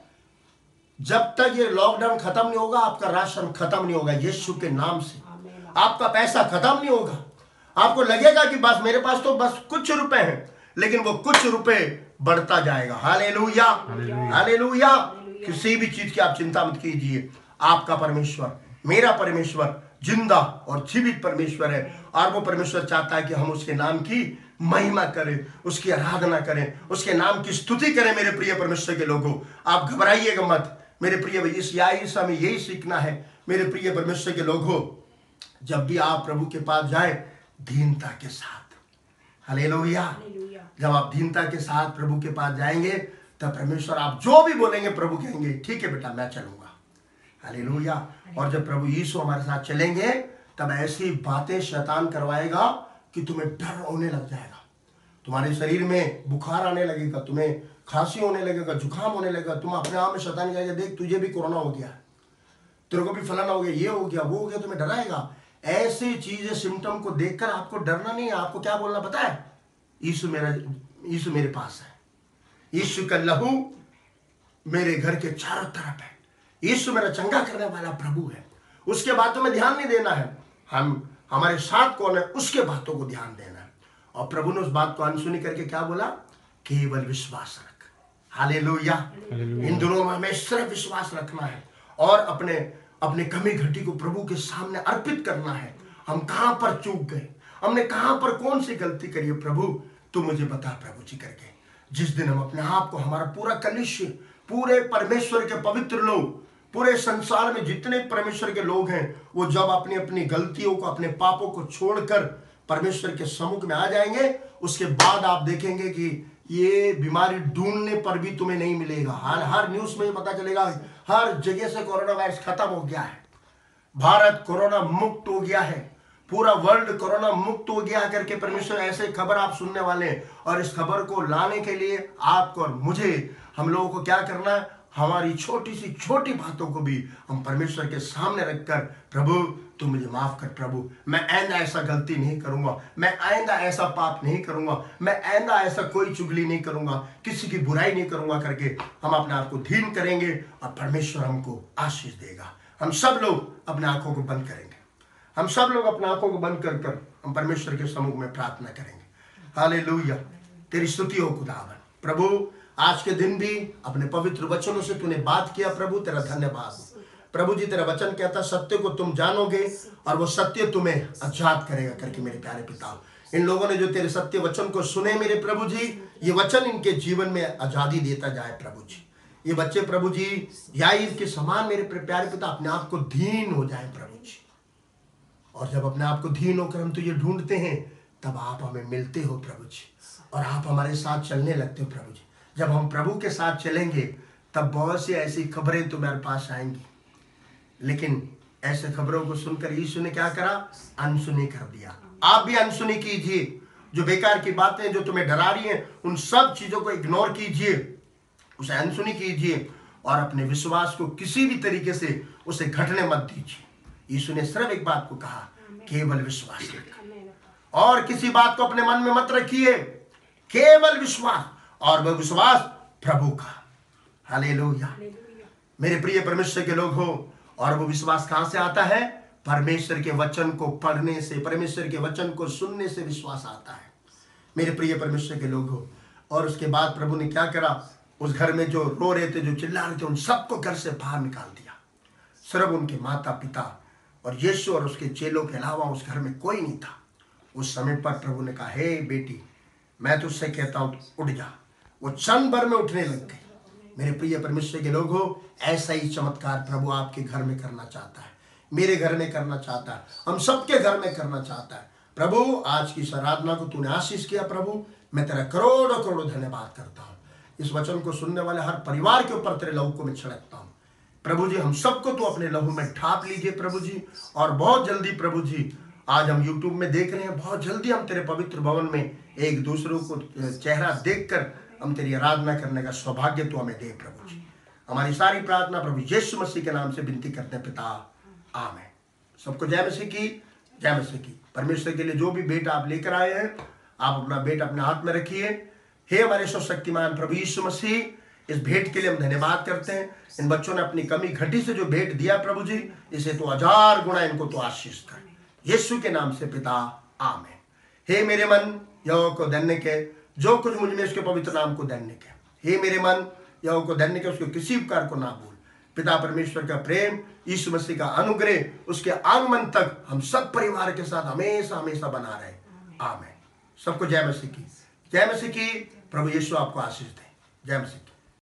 जब तक ये लॉकडाउन खत्म नहीं होगा आपका राशन खत्म नहीं होगा। यीशु के नाम से आपका पैसा खत्म नहीं होगा। आपको लगेगा कि बस मेरे पास तो बस कुछ रुपए हैं, लेकिन वो कुछ रुपए बढ़ता जाएगा। Hallelujah, hallelujah. किसी भी चीज की आप चिंता मत कीजिए। आपका परमेश्वर, मेरा परमेश्वर जिंदा और जीवित परमेश्वर है, और वो परमेश्वर चाहता है कि हम उसके नाम की महिमा करें, उसकी आराधना करें, उसके नाम की स्तुति करें। मेरे प्रिय परमेश्वर के लोगों, आप घबराइएगा मत। मेरे प्रिय, इस याईसा में यही सीखना है। मेरे प्रिय परमेश्वर के लोगों, जब भी आप प्रभु के पास जाए दीनता के साथ, हालेलुया, जब आप दीनता के साथ प्रभु के पास जाएंगे तब परमेश्वर आप जो भी बोलेंगे प्रभु कहेंगे ठीक है बेटा मैं चलूंगा। हालेलुया। और जब प्रभु यीशु हमारे साथ चलेंगे तब ऐसी बातें शैतान करवाएगा कि तुम्हें डर होने लग जाएगा, तुम्हारे शरीर में बुखार आने लगेगा, तुम्हें खांसी होने लगेगा, जुकाम होने लगेगा। तुम अपने आप में शैतान कहेगा देख तुझे भी कोरोना हो गया, तेरे को भी फलाना हो गया, ये हो गया, वो हो गया, तुम्हें डराएगा। ऐसी चीजें सिम्टम को देखकर आपको डरना नहीं है। आपको क्या बोलना पता है? यीशु मेरे पास है, यीशु का लहू मेरे घर के चारों तरफ है, यीशु मेरा चंगा करने वाला प्रभु है। उसके बातों में ध्यान नहीं देना है। हमारे साथ कौन है उसके बातों को ध्यान देना है। और प्रभु ने उस बात को अनसुनी करके क्या बोला? केवल विश्वास रख। हालेलुया। इन दिनों में हमें सिर्फ विश्वास रखना है और अपने कमी घटी को प्रभु के सामने अर्पित करना है। हम कहां पर चूक गए, हमने कहां पर कौन सी गलती करी है, प्रभु तू मुझे बता प्रभु जी करके। जिस दिन हम अपने आप को, हमारा पूरा कलिश्य, पूरे परमेश्वर के पवित्र लोग, पूरे संसार में जितने परमेश्वर के लोग हैं, वो जब अपनी अपनी गलतियों को, अपने पापों को छोड़कर परमेश्वर के सम्मुख में आ जाएंगे, उसके बाद आप देखेंगे कि ये बीमारी ढूंढने पर भी तुम्हें नहीं मिलेगा। हर न्यूज में पता चलेगा, हर जगह से कोरोना वायरस खत्म हो गया है, भारत कोरोना मुक्त हो गया है, पूरा वर्ल्ड कोरोना मुक्त हो गया करके परमेश्वर ऐसे खबर आप सुनने वाले हैं। और इस खबर को लाने के लिए आपको और मुझे, हम लोगों को क्या करना है? हमारी छोटी सी छोटी बातों को भी हम परमेश्वर के सामने रखकर, प्रभु तू मुझे माफ कर, प्रभु मैं आइंदा ऐसा गलती नहीं करूंगा, मैं आइंदा ऐसा पाप नहीं करूंगा, मैं आइंदा ऐसा कोई चुगली नहीं करूंगा, किसी की बुराई नहीं करूंगा करके हम अपने आप को धीन करेंगे और परमेश्वर हमको आशीष देगा। हम सब लोग अपने आंखों को बंद करेंगे, हम सब लोग अपने आंखों को बंद कर हम परमेश्वर के सम्मुख में प्रार्थना करेंगे। हालेलुया। तेरी स्तुति हो खुदावन। प्रभु आज के दिन भी अपने पवित्र वचनों से तूने बात किया, प्रभु तेरा धन्यवाद। प्रभु जी तेरा वचन कहता सत्य को तुम जानोगे और वो सत्य तुम्हें आजाद करेगा करके। मेरे प्यारे पिता, इन लोगों ने जो तेरे सत्य वचन को सुने मेरे प्रभु जी, ये वचन इनके जीवन में आजादी देता जाए प्रभु जी। ये बच्चे प्रभु जी याईर के समान मेरे प्यारे पिता अपने आप को धीन हो जाए प्रभु जी। और जब अपने आप को धीन होकर हम तुझे ढूंढते हैं तब आप हमें मिलते हो प्रभु जी, और आप हमारे साथ चलने लगते हो प्रभु जी। जब हम प्रभु के साथ चलेंगे तब बहुत सी ऐसी खबरें तुम्हारे पास आएंगी, लेकिन ऐसे खबरों को सुनकर यीशु ने क्या करा? अनसुनी कर दिया। आप भी अनसुनी कीजिए। जो बेकार की बातें जो तुम्हें डरा रही हैं उन सब चीजों को इग्नोर कीजिए, उसे अनसुनी कीजिए और अपने विश्वास को किसी भी तरीके से उसे घटने मत दीजिए। यीशु ने सिर्फ एक बात को कहा, केवल विश्वास रखो और किसी बात को अपने मन में मत रखिए, केवल विश्वास, और वह विश्वास प्रभु का। हालेलुया। मेरे प्रिय परमेश्वर के लोग हो, और वो विश्वास कहां से आता है? परमेश्वर के वचन को पढ़ने से, परमेश्वर के वचन को सुनने से विश्वास आता है मेरे प्रिय परमेश्वर के लोग हो। और उसके बाद प्रभु ने क्या करा? उस घर में जो रो रहे थे, जो चिल्ला रहे थे, उन सबको घर से बाहर निकाल दिया। सिर्फ उनके माता पिता और यीशु और उसके चेलों के अलावा उस घर में कोई नहीं था। उस समय पर प्रभु ने कहा, हे बेटी मैं तुझसे कहता हूं उठ जा। वो क्षण भर में उठने लग गई। मेरे प्रिय परमेश्वर के लोगों, ऐसा ही चमत्कार प्रभु आपके घर में करना चाहता है, मेरे घर में करना चाहता है, हम सबके घर में करना चाहता है। प्रभु आज की इस आराधना को तूने आशीष किया प्रभु, मैं तेरा करोड़ों करोड़ों धन्यवाद करता हूँ। इस वचन को सुनने वाले हर परिवार के ऊपर तेरे लहू को मैं छिड़कता हूँ। प्रभु जी हम सबको तो अपने लहू में ढाप लीजिए प्रभु जी। और बहुत जल्दी प्रभु जी, आज हम यूट्यूब में देख रहे हैं, बहुत जल्दी हम तेरे पवित्र भवन में एक दूसरों को चेहरा देखकर हम तेरी आराधना करने का सौभाग्य तो हमें दे प्रभु जी। हमारी सारी प्रार्थना प्रभु यीशु मसीह के नाम से विनती करते हैं पिता, आमीन। सबको जय मसीह की, जय मसीह की। परमेश्वर के लिए जो भी बेटा आप लेकर आए हैं, आप अपना बेटा अपने हाथ में रखिए। हे हमारे सर्वशक्तिमान प्रभु यीशु मसीह, इस भेंट के लिए हम धन्यवाद करते हैं। इन बच्चों ने अपनी कमी घटी से जो भेंट दिया प्रभु जी, इसे तो 1000 गुना इनको तो आशीष कर, यीशु के नाम से पिता, आमीन। हे मेरे मन यहोवा को धन्य के, जो कुछ मुझ में उसके पवित्र नाम को धन्य के। हे मेरे मन यहोवा को धन्य के, उसके किसी उपकार को ना भूल। पिता परमेश्वर का प्रेम, यीशु मसीह का अनुग्रह, उसके आगमन तक हम सब परिवार के साथ हमेशा हमेशा बना रहे, आमीन। सबको जय मसीह की, जय मसीह की। प्रभु यीशु आपको आशीष दे। जय मसीह की।